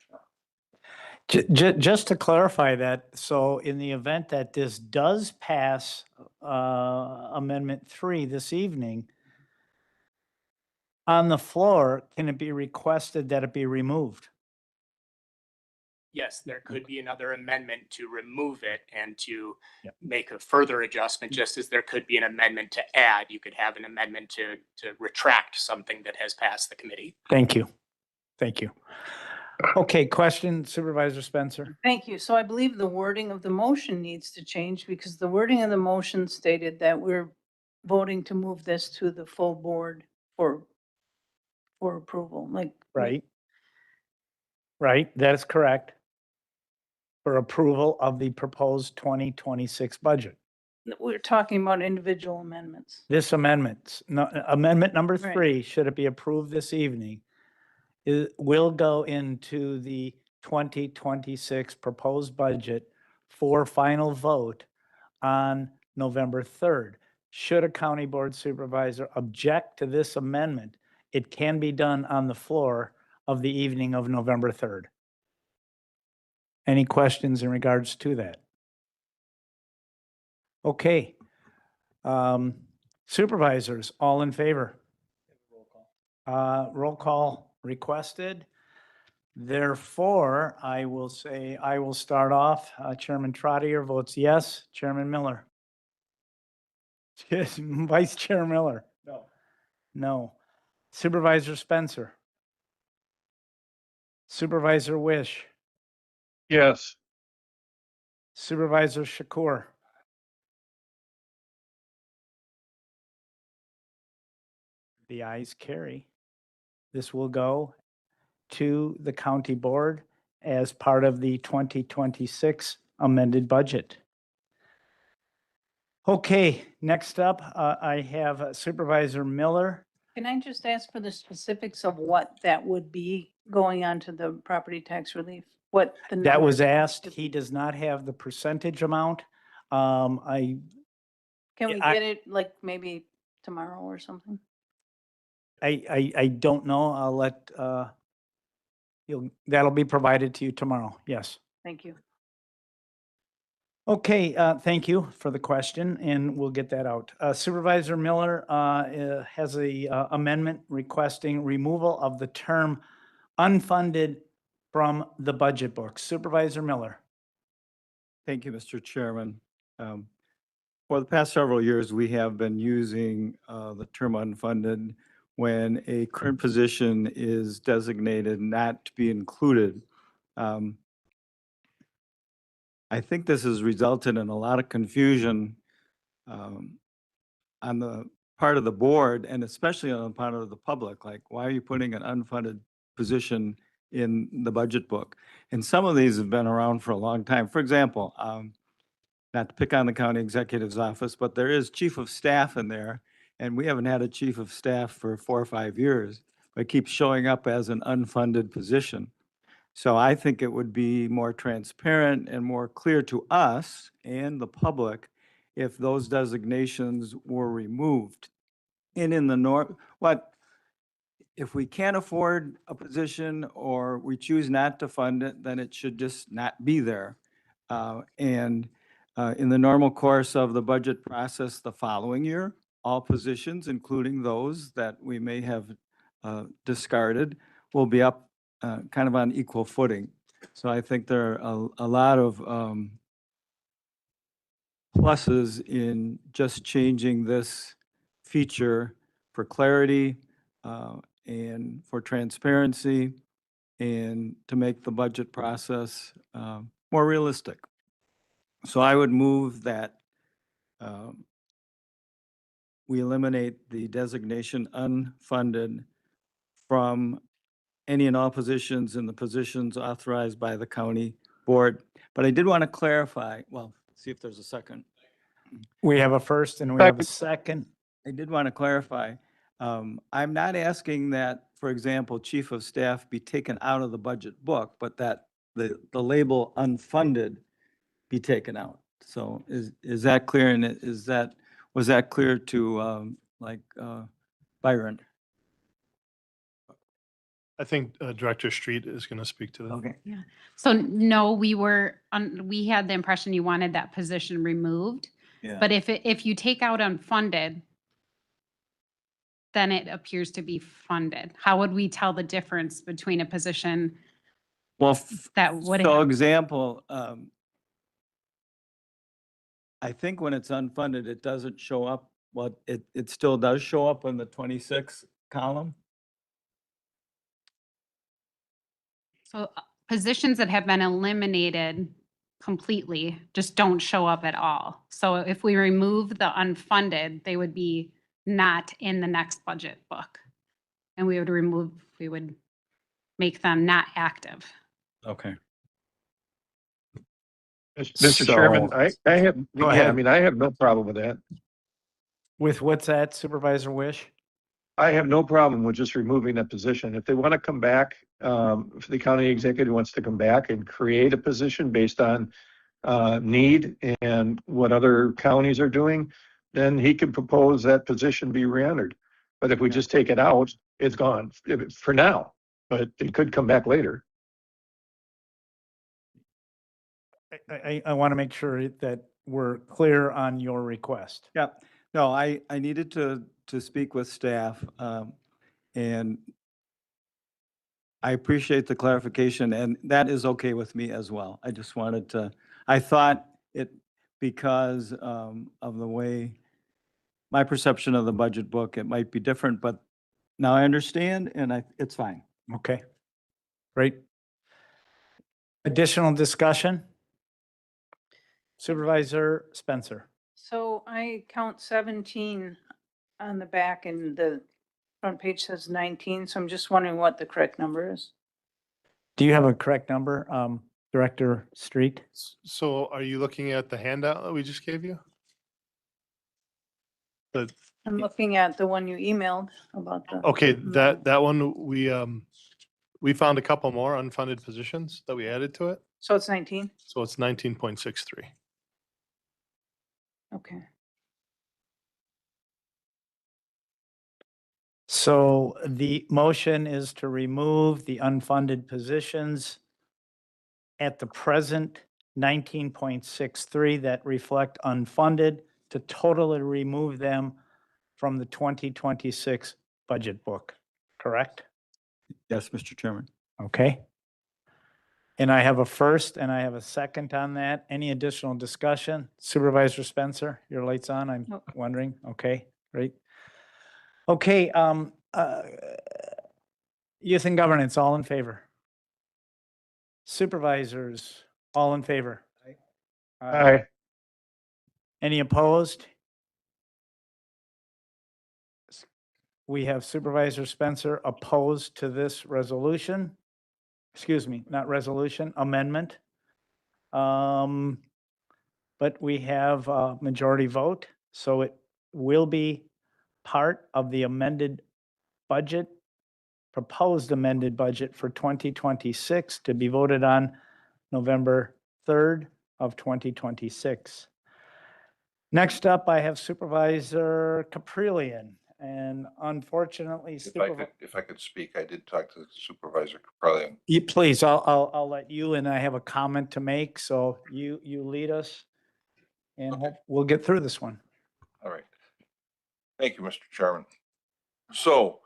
Just to clarify that, so in the event that this does pass Amendment 3 this evening, on the floor, can it be requested that it be removed? Yes, there could be another amendment to remove it and to Yep. make a further adjustment, just as there could be an amendment to add. You could have an amendment to retract something that has passed the committee. Thank you. Thank you. Okay, question, Supervisor Spencer? Thank you. So I believe the wording of the motion needs to change, because the wording of the motion stated that we're voting to move this to the full board for approval, like. Right. Right, that is correct. For approval of the proposed 2026 budget. We're talking about individual amendments. This amendment, amendment number Right. 3, should it be approved this evening, it will go into the 2026 proposed budget for final vote on November 3rd. should a county board supervisor object to this amendment, it can be done on the floor of the evening of November 3rd. Any questions in regards to that? Okay. Supervisors, all in favor? Roll call requested. Therefore, I will start off. Chairman Trottier votes yes. Chairman Miller? Yes. Vice Chair Miller? No. No. Supervisor Spencer? Supervisor Wish? Yes. Supervisor Shakur? The ayes carry. This will go to the county board as part of the 2026 amended budget. Okay, next up, I have Supervisor Miller. Can I just ask for the specifics of what that would be going on to the property tax relief? What the That number was asked. would He be? does not have the percentage amount. Can we I- get it like maybe tomorrow or something? I don't know. I'll let, that'll be provided to you tomorrow. Yes. Thank you. Okay, thank you for the question, and we'll get that out. Supervisor Miller has a amendment requesting removal of the term unfunded from the budget book. Supervisor Miller. Thank you, Mr. Chairman. For the past several years, we have been using the term unfunded when a current position is designated not to be included. I think this has resulted in a lot of confusion on the part of the board and especially on the part of the public. Like, why are you putting an unfunded position in the budget book? And some of these have been around for a long time. For example, not to pick on the county executive's office, but there is chief of staff in there, and we haven't had a chief of staff for 4 or 5 years, but it keeps showing up as an unfunded position. So I think it would be more transparent and more clear to us and the public if those designations were removed. And in the if we can't afford a position or we choose not to fund it, then it should just not be there. In the normal course of the budget process the following year, all positions, including those that we may have discarded, will be up kind of on equal footing. So I think there are a lot of pluses in just changing this feature for clarity and for transparency and to make the budget process more realistic. So I would move that we eliminate the designation unfunded from any and all positions in the positions authorized by the county board. But I did want to clarify, well, see if there's a second. We have a first and we have a second. I did want to clarify. I'm not asking that, for example, chief of staff be taken out of the budget book, but that the label unfunded be taken out. So is that clear? And was that clear to Byron? I think Director Street is going to speak to that. Okay. Yeah. So no, we had the impression you wanted that position removed. Yeah. But if you take out unfunded, then it appears to be funded. How would we tell the difference between a position Well, that would so have? example, I think when it's unfunded, it doesn't show up. Well, it still does show up in the 26 column. So positions that have been eliminated completely just don't show up at all. So if we remove the unfunded, they would be not in the next budget book. And we would make them not active. Okay. Mr. Chairman, So- I have, Go yeah, I ahead. mean, I have no problem with that. With what's that, Supervisor Wish? I have no problem with just removing that position. If they want to come back, if the county executive wants to come back and create a position based on need and what other counties are doing, then he can propose that position be re-entered. But if we just take it out, it's gone for now, but it could come back later. I want to make sure that we're clear on your request. Yeah, no, I needed to speak with staff, and I appreciate the clarification, and that is okay with me as well. I just wanted to, I thought it, because of the way my perception of the budget book, it might be different, but now I understand, and it's fine. Okay, great. Additional discussion? Supervisor Spencer. So I count 17 on the back and the front page says 19, so I'm just wondering what the correct number is. Do you have a correct number, Director Street? So are you looking at the handout that we just gave you? The, I'm looking at the one you emailed about the. okay, that one, we found a couple more unfunded positions that we added to it. So it's 19? So it's 19.63. Okay. So the motion is to remove the unfunded positions at the present 19.63 that reflect unfunded, to totally remove them from the 2026 budget book, correct? Yes, Mr. Chairman. Okay. And I have a first and I have a second on that. Any additional discussion? Supervisor Spencer, your light's on, I'm Nope. wondering. Okay, great. Okay, youth and governance, all in favor? Supervisors, all in favor? Aye. Any opposed? We have Supervisor Spencer opposed to this resolution. Excuse me, not resolution, amendment. But we have a majority vote, so it will be part of the amended budget, proposed amended budget for 2026 to be voted on November 3rd of 2026. Next up, I have Supervisor Caprillion, and unfortunately, If I could speak, I did talk to Supervisor Caprillion. Please, I'll let you, and I have a comment to make, so you lead us, and Okay. we'll get through this one. All right. Thank you, Mr. Chairman. So,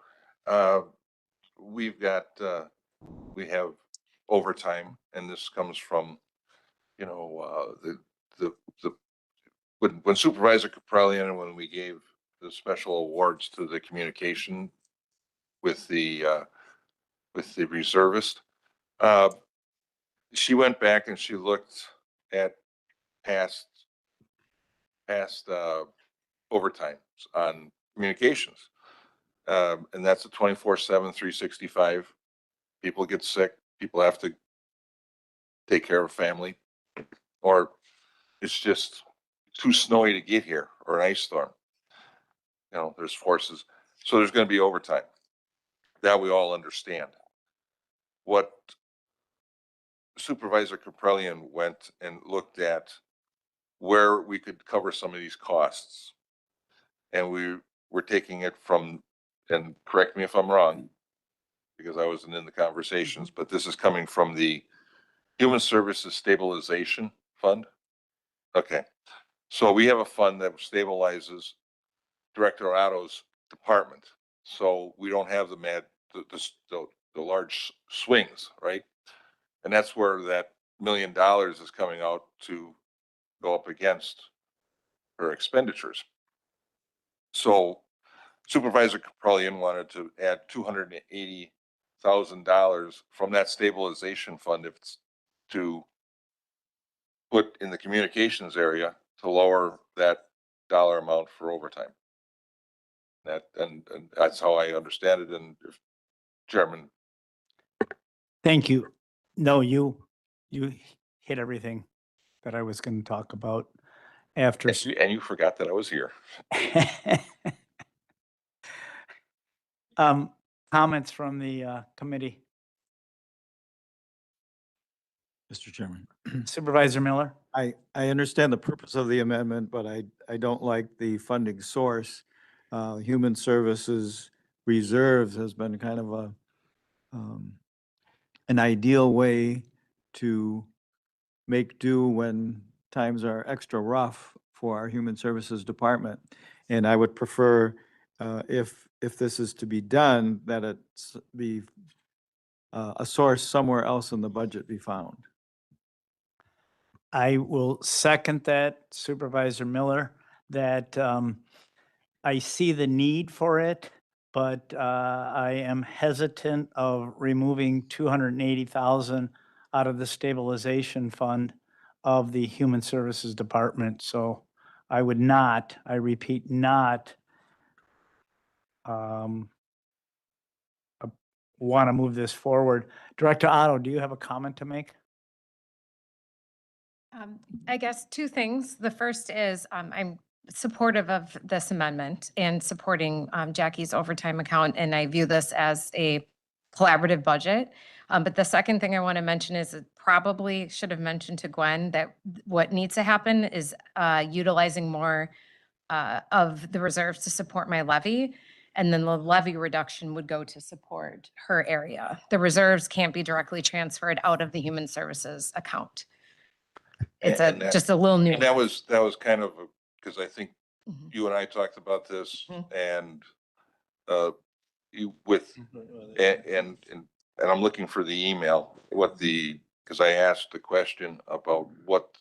we have overtime, and this comes from, when Supervisor Caprillion, and when we gave the special awards to the communication with the reservist, she went back and she looked at past overtime on communications. And that's a 24/7, 365. People get sick, people have to take care of family, or it's just too snowy to get here, or an ice storm. There's forces. So there's going to be overtime. That we all understand. What Supervisor Caprillion went and looked at where we could cover some of these costs. And we were taking it from, and correct me if I'm wrong, because I wasn't in the conversations, but this is coming from the Human Services Stabilization Fund. Okay. So we have a fund that stabilizes Director Otto's department. So we don't have the large swings, right? And that's where that $1 million is coming out to go up against her expenditures. So Supervisor Caprillion wanted to add $280,000 from that stabilization fund to put in the communications area to lower that dollar amount for overtime. And that's how I understand it. And if Chairman, Thank you. No, you hit everything that I was going to talk about after. and you forgot that I was here. Comments from the committee. Mr. Chairman. Supervisor Miller? I understand the purpose of the amendment, but I don't like the funding source. Human Services Reserves has been kind of an ideal way to make do when times are extra rough for our Human Services Department. And I would prefer, if this is to be done, that it's be a source somewhere else in the budget be found. I will second that, Supervisor Miller, that I see the need for it, but I am hesitant of removing 280,000 out of the stabilization fund of the Human Services Department. So I would not, I repeat, not want to move this forward. Director Otto, do you have a comment to make? I guess two things. The first is I'm supportive of this amendment and supporting Jackie's overtime account, and I view this as a collaborative budget. But the second thing I want to mention is it probably should have mentioned to Gwen that what needs to happen is utilizing more of the reserves to support my levy. And then the levy reduction would go to support her area. The reserves can't be directly transferred out of the human services account. It's And that- just a little new. And that was kind of, because I think Mhm. you and I talked about this Mhm. and you with, and I'm looking for the email, because I asked the question about what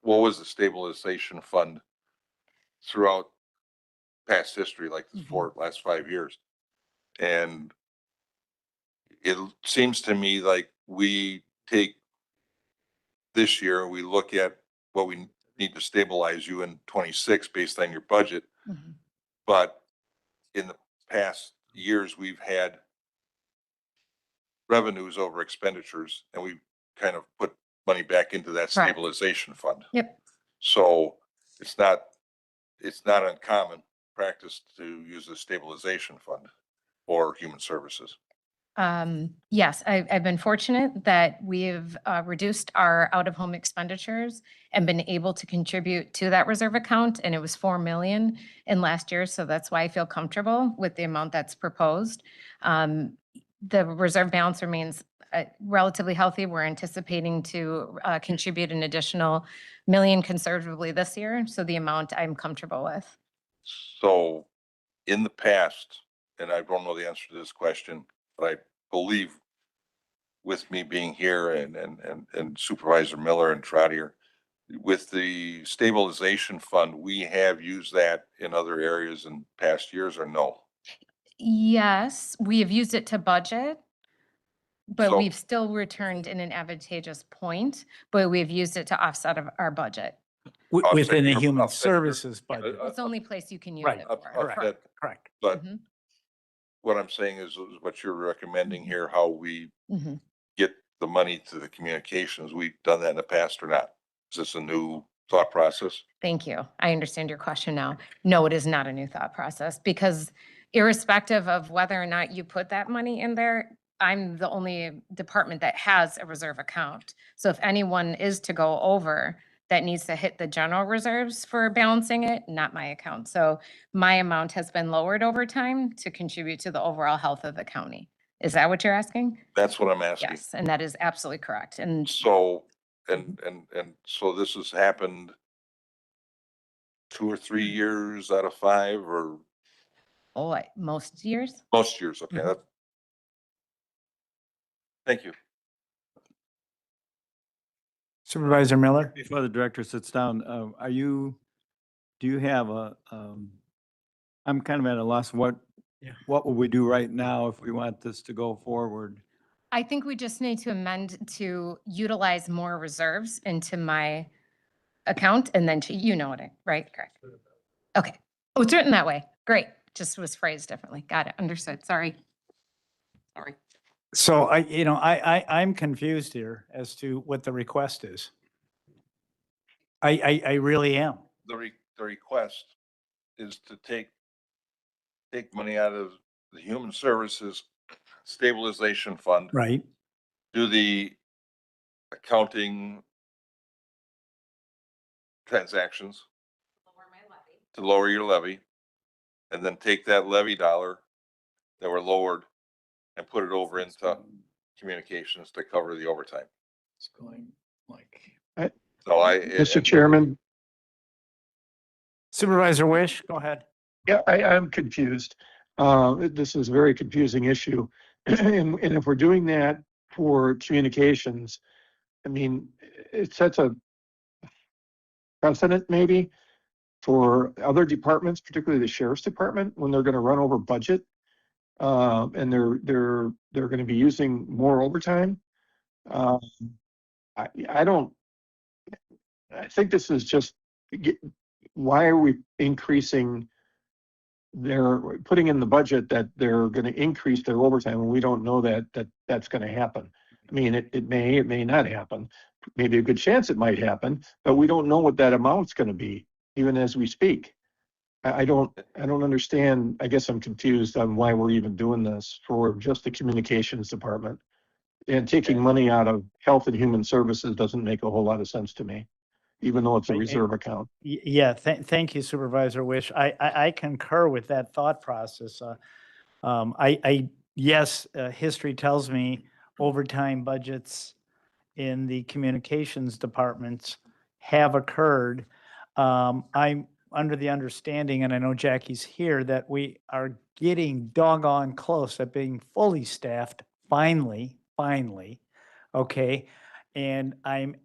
was the stabilization fund throughout past history, like the last 5 years. And it seems to me like we take this year, we look at what we need to stabilize you in 26 based on your budget. Mhm. But in the past years, we've had revenues over expenditures, and we kind of put money back into that Correct. stabilization fund. Yep. So it's not uncommon practice to use the stabilization fund for human services. Yes, I've been fortunate that we've reduced our out-of-home expenditures and been able to contribute to that reserve account, and it was 4 million in last year, so that's why I feel comfortable with the amount that's proposed. The reserve balance remains relatively healthy. We're anticipating to contribute an additional million conservatively this year, so the amount I'm comfortable with. So in the past, and I don't know the answer to this question, but I believe with me being here and Supervisor Miller and Trottier, with the stabilization fund, we have used that in other areas in past years or no? Yes, we have used it to budget, but So- we've still returned in an advantageous point, but we've used it to offset of our budget. Within the your- Human offset your- Services budget. It's the only place you can use Right, it up- for. offset- Correct. But Mhm. what I'm saying is what you're recommending here, how we Mhm. get the money to the communications. We've done that in the past or not? Is this a new thought process? Thank you. I understand your question now. No, it is not a new thought process because irrespective of whether or not you put that money in there, I'm the only department that has a reserve account. So if anyone is to go over, that needs to hit the general reserves for balancing it, not my account. So my amount has been lowered over time to contribute to the overall health of the county. Is that what you're asking? That's what I'm asking. Yes, and that is absolutely correct. And So, and so this has happened 2 or 3 years out of 5 or most years? most years? Okay. Mhm. Thank you. Supervisor Miller? Before the director sits down, do you have I'm kind of at a loss, what would we do right now if we want this to go forward? I think we just need to amend to utilize more reserves into my account and then to, right? Correct. Okay. Oh, it's written that way. Great. Just was phrased differently. Got it. Understood. Sorry. Sorry. So I'm confused here as to what the request is. I really am. The request is to take money out of the Human Services Stabilization Fund, Right. do the accounting transactions to lower your levy, and then take that levy dollar that were lowered and put it over into communications to cover the overtime. It's going like. So Mr. Chairman, Supervisor Wish, go ahead. yeah, I'm confused. This is a very confusing issue. And if we're doing that for communications, I mean, it sets a precedent maybe for other departments, particularly the sheriff's department, when they're gonna run over budget. And they're gonna be using more overtime. I don't, I think this is just, why are we increasing putting in the budget that they're gonna increase their overtime and we don't know that's gonna happen? I mean, it may not happen. Maybe a good chance it might happen, but we don't know what that amount's gonna be, even as we speak. I don't understand. I guess I'm confused on why we're even doing this for just the communications department. And taking money out of health and human services doesn't make a whole lot of sense to me, even though it's a reserve account. Yeah, thank you Supervisor Wish. I concur with that thought process. Yes, history tells me overtime budgets in the communications departments have occurred. I'm under the understanding, and I know Jackie's here, that we are getting doggone close at being fully staffed, finally, okay? And I'm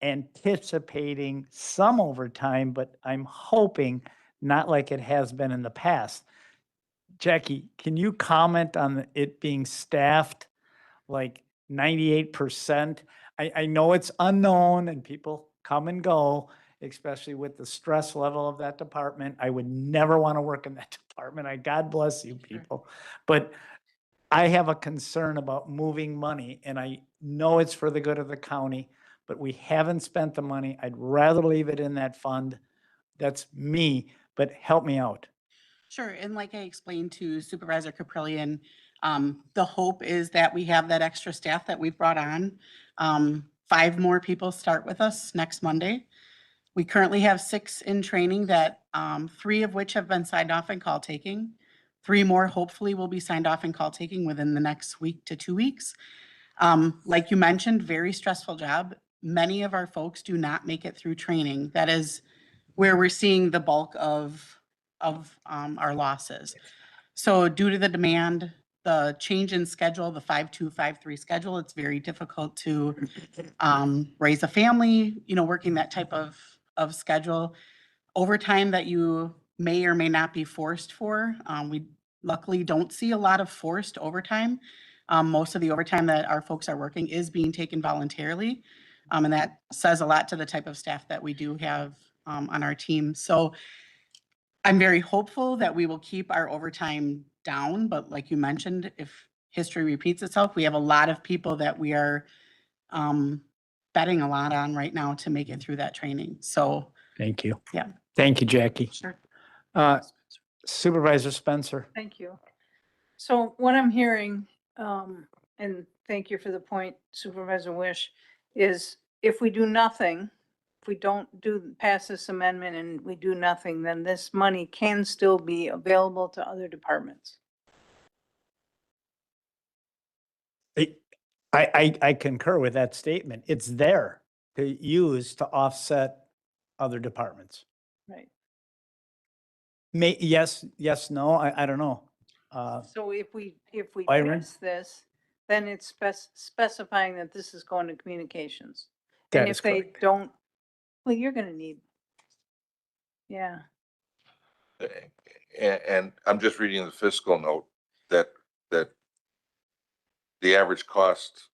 anticipating some overtime, but I'm hoping not like it has been in the past. Jackie, can you comment on it being staffed like 98%? I know it's unknown and people come and go, especially with the stress level of that department. I would never want to work in that department. God bless you people. But I have a concern about moving money, and I know it's for the good of the county, but we haven't spent the money. I'd rather leave it in that fund. That's me, but help me out. Sure, and like I explained to Supervisor Caprillion, the hope is that we have that extra staff that we've brought on. 5 more people start with us next Monday. We currently have 6 in training that, 3 of which have been signed off in call taking. 3 more hopefully will be signed off in call taking within the next week to 2 weeks. Like you mentioned, very stressful job. Many of our folks do not make it through training. That is where we're seeing the bulk of our losses. So due to the demand, the change in schedule, the 5-2, 5-3 schedule, it's very difficult to raise a family, working that type of schedule. Overtime that you may or may not be forced for. We luckily don't see a lot of forced overtime. Most of the overtime that our folks are working is being taken voluntarily. And that says a lot to the type of staff that we do have on our team. So I'm very hopeful that we will keep our overtime down, but like you mentioned, if history repeats itself, we have a lot of people that we are betting a lot on right now to make it through that training. So Thank you. Yeah. Thank you, Jackie. Sure. Supervisor Spencer. Thank you. So what I'm hearing, and thank you for the point, Supervisor Wish, is if we do nothing, if we don't pass this amendment and we do nothing, then this money can still be available to other departments. I concur with that statement. It's there to use to offset other departments. Right. Yes, no, I don't know. So if we Byron? pass this, then it's specifying that this is going to communications. That And is if they correct. don't, well, you're gonna need. Yeah, And I'm just reading the fiscal note that the average cost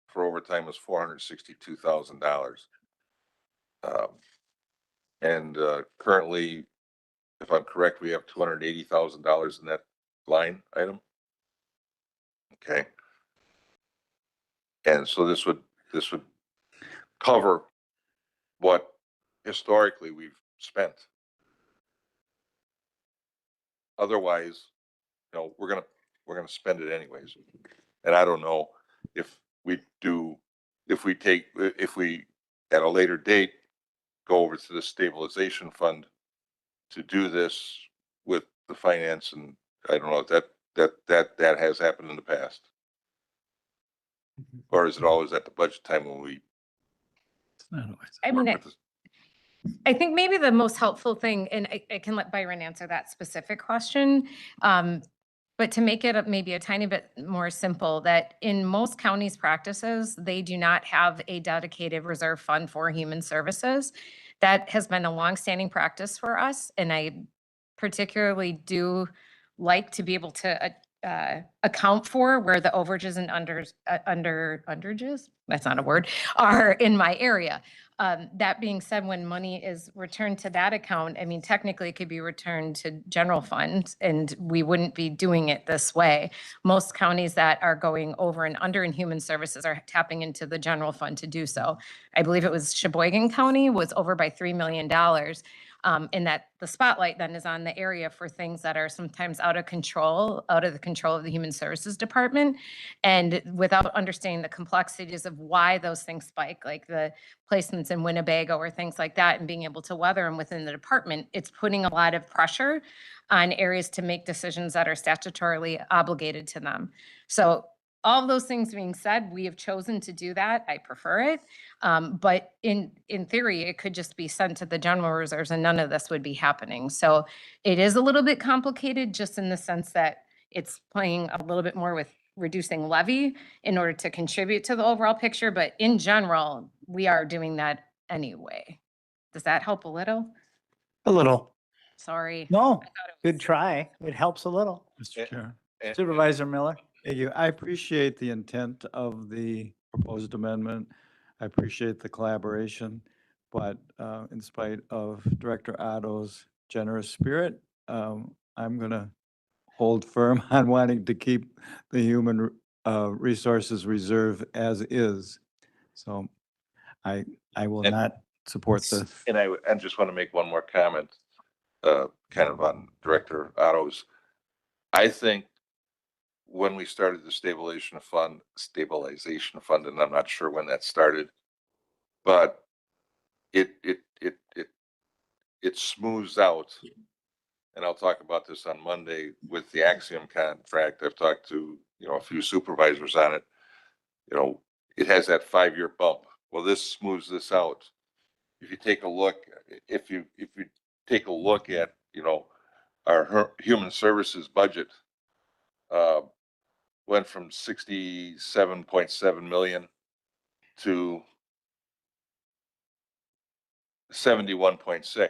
for overtime was $462,000. And currently, if I'm correct, we have $280,000 in that line item. Okay. And so this would cover what historically we've spent. Otherwise, we're gonna spend it anyways. And I don't know if we at a later date go over to the stabilization fund to do this with the finance, and I don't know if that has happened in the past. Or is it always at the budget time when we? It's not always. I mean, work with this? I think maybe the most helpful thing, and I can let Byron answer that specific question. But to make it maybe a tiny bit more simple, that in most counties' practices, they do not have a dedicated reserve fund for human services. That has been a longstanding practice for us, and I particularly do like to be able to account for where the overages and underages, that's not a word, are in my area. That being said, when money is returned to that account, I mean, technically it could be returned to general fund, and we wouldn't be doing it this way. Most counties that are going over and under in human services are tapping into the general fund to do so. I believe it was Sheboygan County was over by $3 million. In that the spotlight then is on the area for things that are sometimes out of the control of the Human Services Department. And without understanding the complexities of why those things spike, like the placements in Winnebago or things like that, and being able to weather them within the department, it's putting a lot of pressure on areas to make decisions that are statutorily obligated to them. So all of those things being said, we have chosen to do that. I prefer it. But in theory, it could just be sent to the general reserves and none of this would be happening. So it is a little bit complicated just in the sense that it's playing a little bit more with reducing levy in order to contribute to the overall picture. But in general, we are doing that anyway. Does that help a little? A little. Sorry. No, I thought it good was- try. It helps a little. Mr. Chair. Supervisor Miller? Thank you. I appreciate the intent of the proposed amendment. I appreciate the collaboration, but in spite of Director Otto's generous spirit, I'm going to hold firm on wanting to keep the human resources reserve as is. So I will And- not support the. And I just want to make one more comment, kind of on Director Otto's. I think when we started the stabilization fund, and I'm not sure when that started, but it smooths out. And I'll talk about this on Monday with the Axiom contract. I've talked to, a few supervisors on it. It has that 5-year bump. Well, this smooths this out. If you take a look, if you take a look at, our human services budget, went from 67.7 million to 71.6.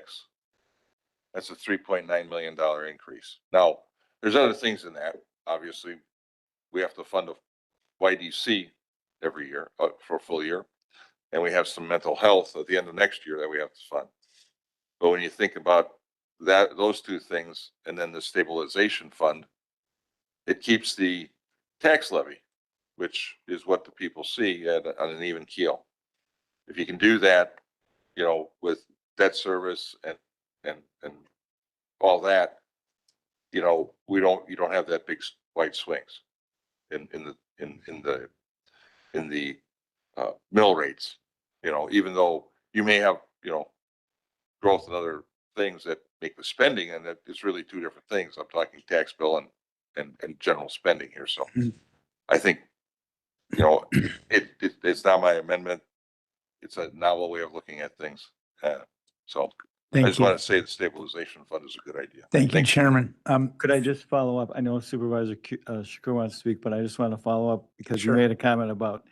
That's a $3.9 million increase. Now, there's other things in that. Obviously, we have to fund a YDC every year for a full year. And we have some mental health at the end of next year that we have to fund. But when you think about those two things, and then the stabilization fund, it keeps the tax levy, which is what the people see on an even keel. If you can do that, with debt service and all that, you don't have that big wide swings in the mill rates. Even though you may have growth and other things that make the spending, and that it's really two different things. I'm talking tax bill and general spending here. So I think it's not my amendment. It's a novel way of looking at things. So I Thank just you. want to say the stabilization fund is a good idea. Thank you, Chairman. Could I just follow up? I know Supervisor Shakur wants to speak, but I just want to follow up because you Sure. made a comment about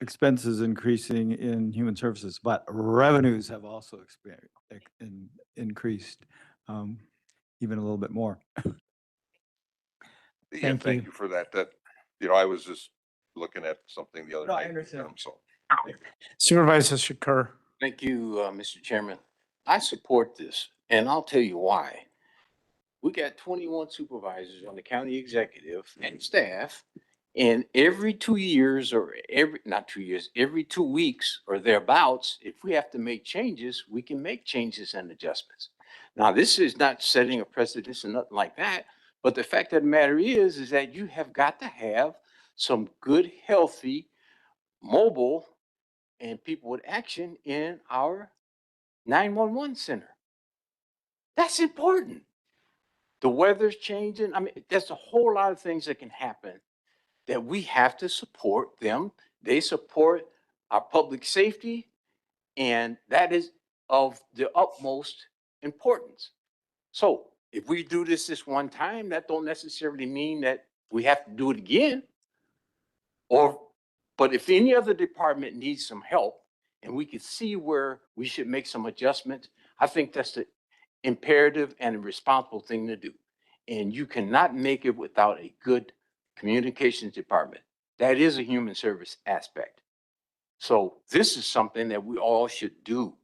expenses increasing in human services, but revenues have also increased even a little bit more. Yeah, thank you for that. I was just looking at something the other No, I night. understand. So Supervisor Shakur? Thank you, Mr. Chairman. I support this, and I'll tell you why. We got 21 supervisors on the county executive and staff, and every 2 years or not 2 years, every 2 weeks or thereabouts, if we have to make changes, we can make changes and adjustments. Now, this is not setting a precedent and nothing like that, but the fact of the matter is that you have got to have some good, healthy, mobile, and people with action in our 911 center. That's important. The weather's changing. I mean, there's a whole lot of things that can happen that we have to support them. They support our public safety, and that is of the utmost importance. So if we do this one time, that don't necessarily mean that we have to do it again. But if any other department needs some help and we can see where we should make some adjustments, I think that's the imperative and a responsible thing to do. And you cannot make it without a good communications department. That is a human service aspect. So this is something that we all should do.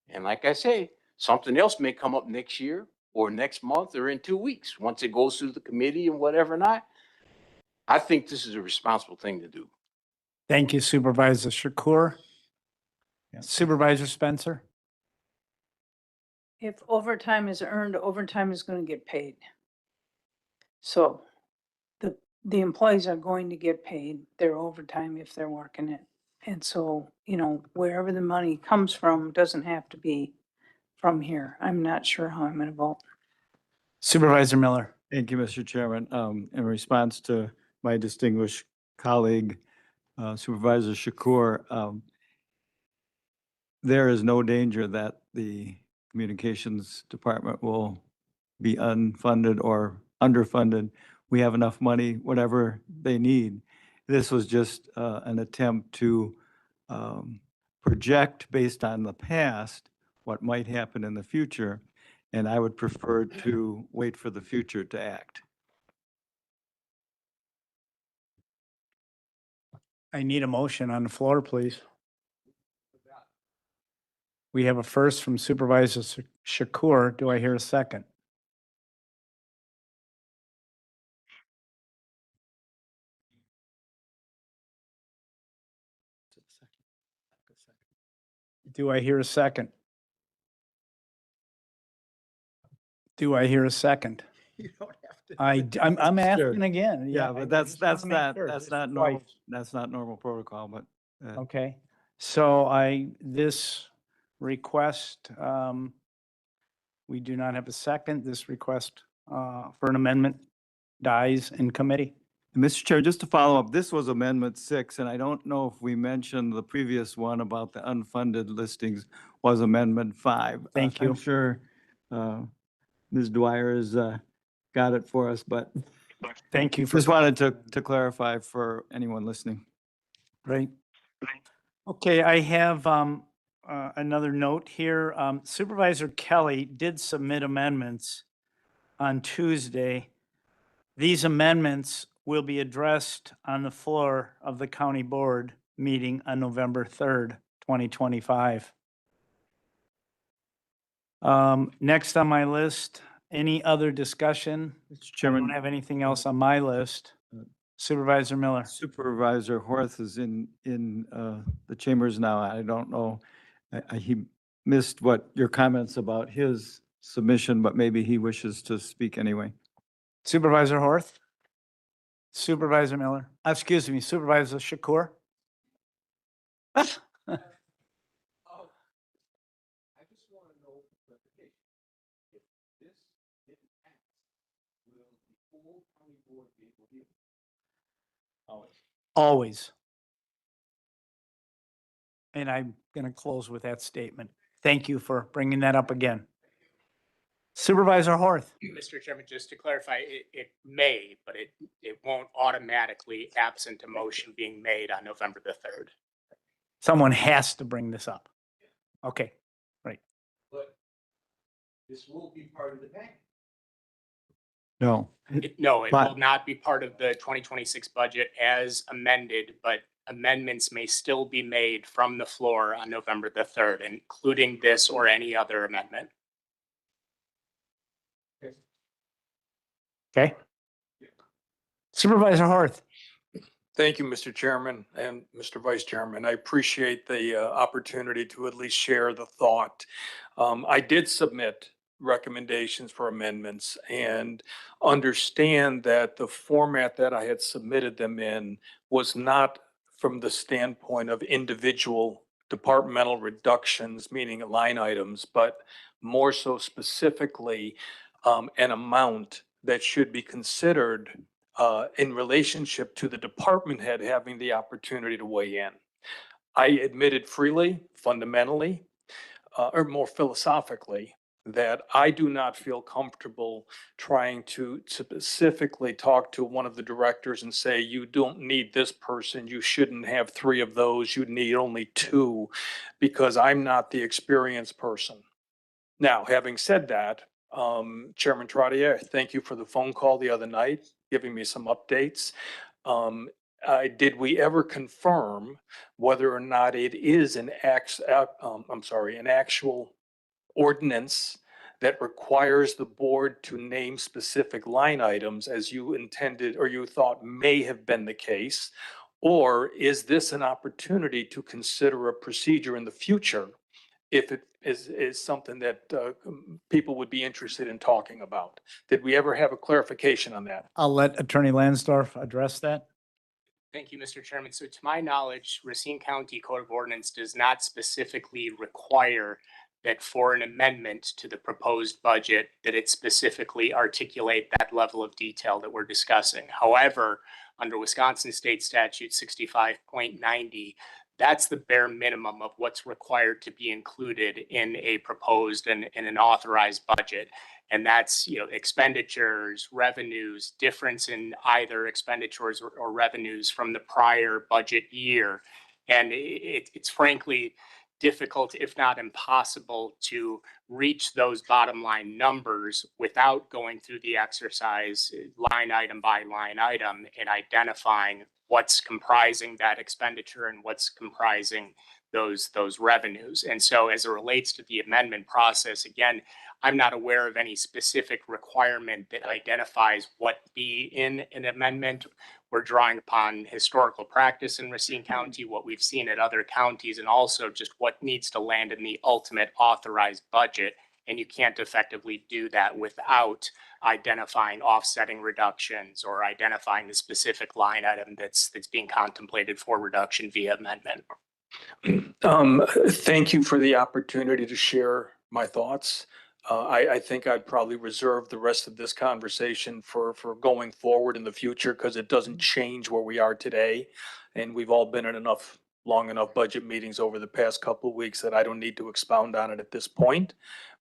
And like I say, something else may come up next year or next month or in 2 weeks, once it goes through the committee and whatever not. I think this is a responsible thing to do. Thank you, Supervisor Shakur. Yeah. Supervisor Spencer? If overtime is earned, overtime is going to get paid. So the employees are going to get paid their overtime if they're working it. And so, you know, wherever the money comes from doesn't have to be from here. I'm not sure how I'm going to vote. Supervisor Miller? Thank you, Mr. Chairman. In response to my distinguished colleague, Supervisor Shakur, there is no danger that the communications department will be unfunded or underfunded. We have enough money, whatever they need. This was just an attempt to project based on the past what might happen in the future, and I would prefer to wait for the future to act. I need a motion on the floor, please. We have a first from Supervisor Shakur. Do I hear a second? Do I hear a second? Do I hear a second? You don't have to. I'm Sure. asking again. Yeah, I but that's just wanna make not, sure. that's This not is normal, twice. that's not normal protocol, but Okay, so this request, we do not have a second. This request for an amendment dies in committee. Mr. Chair, just to follow up, this was Amendment 6, and I don't know if we mentioned the previous one about the unfunded listings was Amendment 5. Thank you. I'm sure Ms. Dwyer has got it for us, but Thank you for. just wanted to clarify for anyone listening. Right. Okay, I have another note here. Supervisor Kelly did submit amendments on Tuesday. These amendments will be addressed on the floor of the county board meeting on November 3rd, 2025. Next on my list, any other discussion? Mr. I don't Chairman, have anything else on my list. Supervisor Miller. Supervisor Horth is in the chambers now. I don't know, he missed what your comments about his submission, but maybe he wishes to speak anyway. Supervisor Horth? Supervisor Miller? Excuse me, Supervisor Shakur? I just want to know clarification. If this didn't pass, will the full county board be able to hear? Always. And I'm going to close with that statement. Thank you for bringing that up again. Supervisor Horth? Mr. Chairman, just to clarify, it may, but it won't automatically absent a motion being made on November the 3rd. Someone has to bring this up. Okay, right. But this will be part of the package. No. No, it But- will not be part of the 2026 budget as amended, but amendments may still be made from the floor on November the 3rd, including this or any other amendment. Okay. Supervisor Horth? Thank you, Mr. Chairman and Mr. Vice Chairman. I appreciate the opportunity to at least share the thought. I did submit recommendations for amendments and understand that the format that I had submitted them in was not from the standpoint of individual departmental reductions, meaning line items, but more so specifically an amount that should be considered in relationship to the department head having the opportunity to weigh in. I admitted freely, fundamentally, or more philosophically, that I do not feel comfortable trying to specifically talk to one of the directors and say, you don't need this person, you shouldn't have 3 of those, you need only 2, because I'm not the experienced person. Now, having said that, Chairman Trottier, thank you for the phone call the other night, giving me some updates. Did we ever confirm whether or not it is an an actual ordinance that requires the board to name specific line items as you intended or you thought may have been the case? Or is this an opportunity to consider a procedure in the future if it is something that people would be interested in talking about? Did we ever have a clarification on that? I'll let Attorney Lansdorf address that. Thank you, Mr. Chairman. So to my knowledge, Racine County Code of Ordinance does not specifically require that for an amendment to the proposed budget, that it specifically articulate that level of detail that we're discussing. However, under Wisconsin State Statute 65.90, that's the bare minimum of what's required to be included in a proposed and in an authorized budget. And that's, expenditures, revenues, difference in either expenditures or revenues from the prior budget year. And it's frankly difficult, if not impossible, to reach those bottom line numbers without going through the exercise line item by line item and identifying what's comprising that expenditure and what's comprising those revenues. And so as it relates to the amendment process, again, I'm not aware of any specific requirement that identifies what be in an amendment. We're drawing upon historical practice in Racine County, what we've seen at other counties, and also just what needs to land in the ultimate authorized budget. And you can't effectively do that without identifying offsetting reductions or identifying the specific line item that's being contemplated for reduction via amendment. Thank you for the opportunity to share my thoughts. I think I'd probably reserve the rest of this conversation for going forward in the future because it doesn't change where we are today. And we've all been in long enough budget meetings over the past couple of weeks that I don't need to expound on it at this point.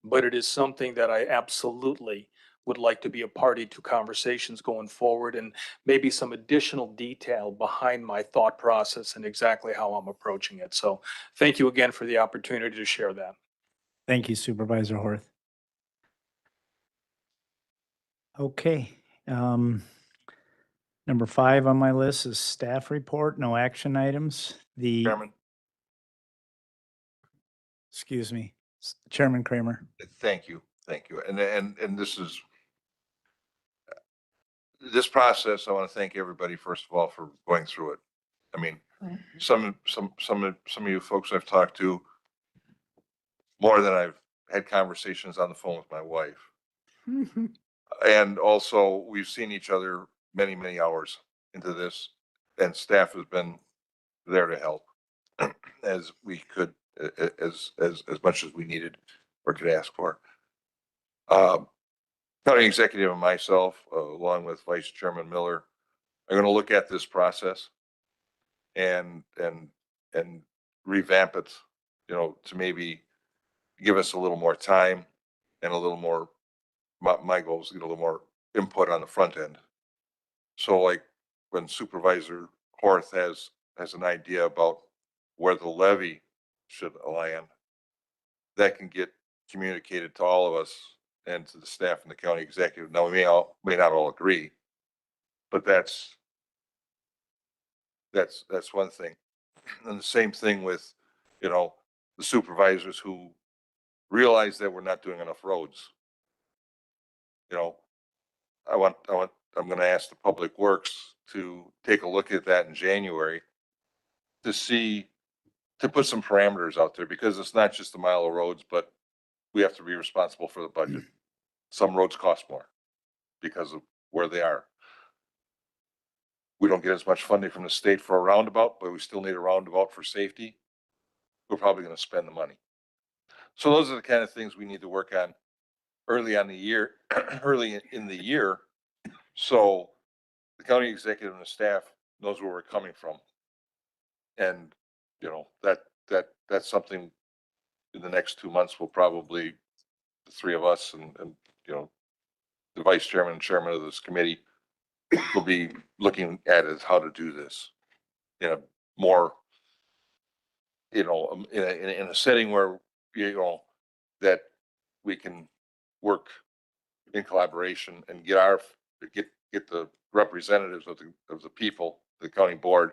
But it is something that I absolutely would like to be a party to conversations going forward and maybe some additional detail behind my thought process and exactly how I'm approaching it. So thank you again for the opportunity to share that. Thank you, Supervisor Horth. Okay. Number 5 on my list is staff report, no action items. Chairman, Excuse me, Chairman Kramer. thank you. And this process, I want to thank everybody, first of all, for going through it. I mean, some of you folks I've talked to more than I've had conversations on the phone with my wife. And also, we've seen each other many, many hours into this, and staff has been there to help as we could, as much as we needed or could ask for. County executive and myself, along with Vice Chairman Miller, are going to look at this process and revamp it, to maybe give us a little more time and a little more. My goal is to get a little more input on the front end. So like when Supervisor Horth has an idea about where the levy should land, that can get communicated to all of us and to the staff and the county executive. Now, we may not all agree, but that's one thing. And the same thing with, the supervisors who realize that we're not doing enough roads. I'm going to ask the Public Works to take a look at that in January to put some parameters out there, because it's not just a mile of roads, but we have to be responsible for the budget. Some roads cost more because of where they are. We don't get as much funding from the state for a roundabout, but we still need a roundabout for safety. we're probably gonna spend the money. So those are the kind of things we need to work on early on the year, early in the year. So the county executive and the staff knows where we're coming from. And, you know, that's something in the next 2 months, we'll probably, the three of us and, you know, the vice chairman and chairman of this committee will be looking at is how to do this in a more, you know, in a setting where, you know, that we can work in collaboration and get the representatives of the people, the county board,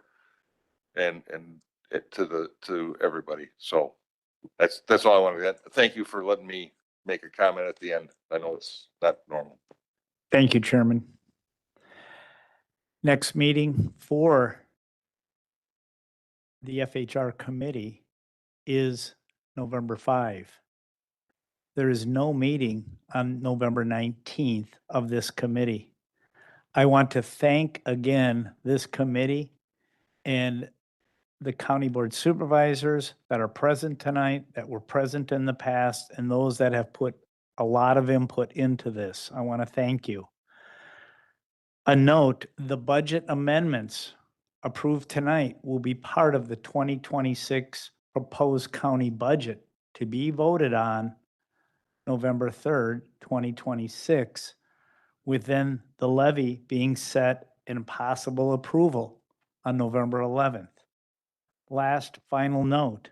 and it to everybody. So that's all I wanted to add. Thank you for letting me make a comment at the end. I know it's not normal. Thank you, Chairman. Next meeting for the FHR committee is November 5. There is no meeting on November 19th of this committee. I want to thank again this committee and the county board supervisors that are present tonight, that were present in the past, and those that have put a lot of input into this. I want to thank you. A note, the budget amendments approved tonight will be part of the 2026 proposed county budget to be voted on November 3rd, 2026, with then the levy being set and possible approval on November 11th. Last final note,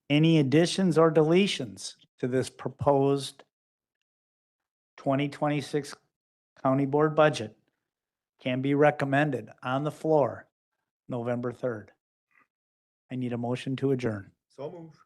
any additions or deletions to this proposed 2026 county board budget can be recommended on the floor November 3rd. I need a motion to adjourn. So move.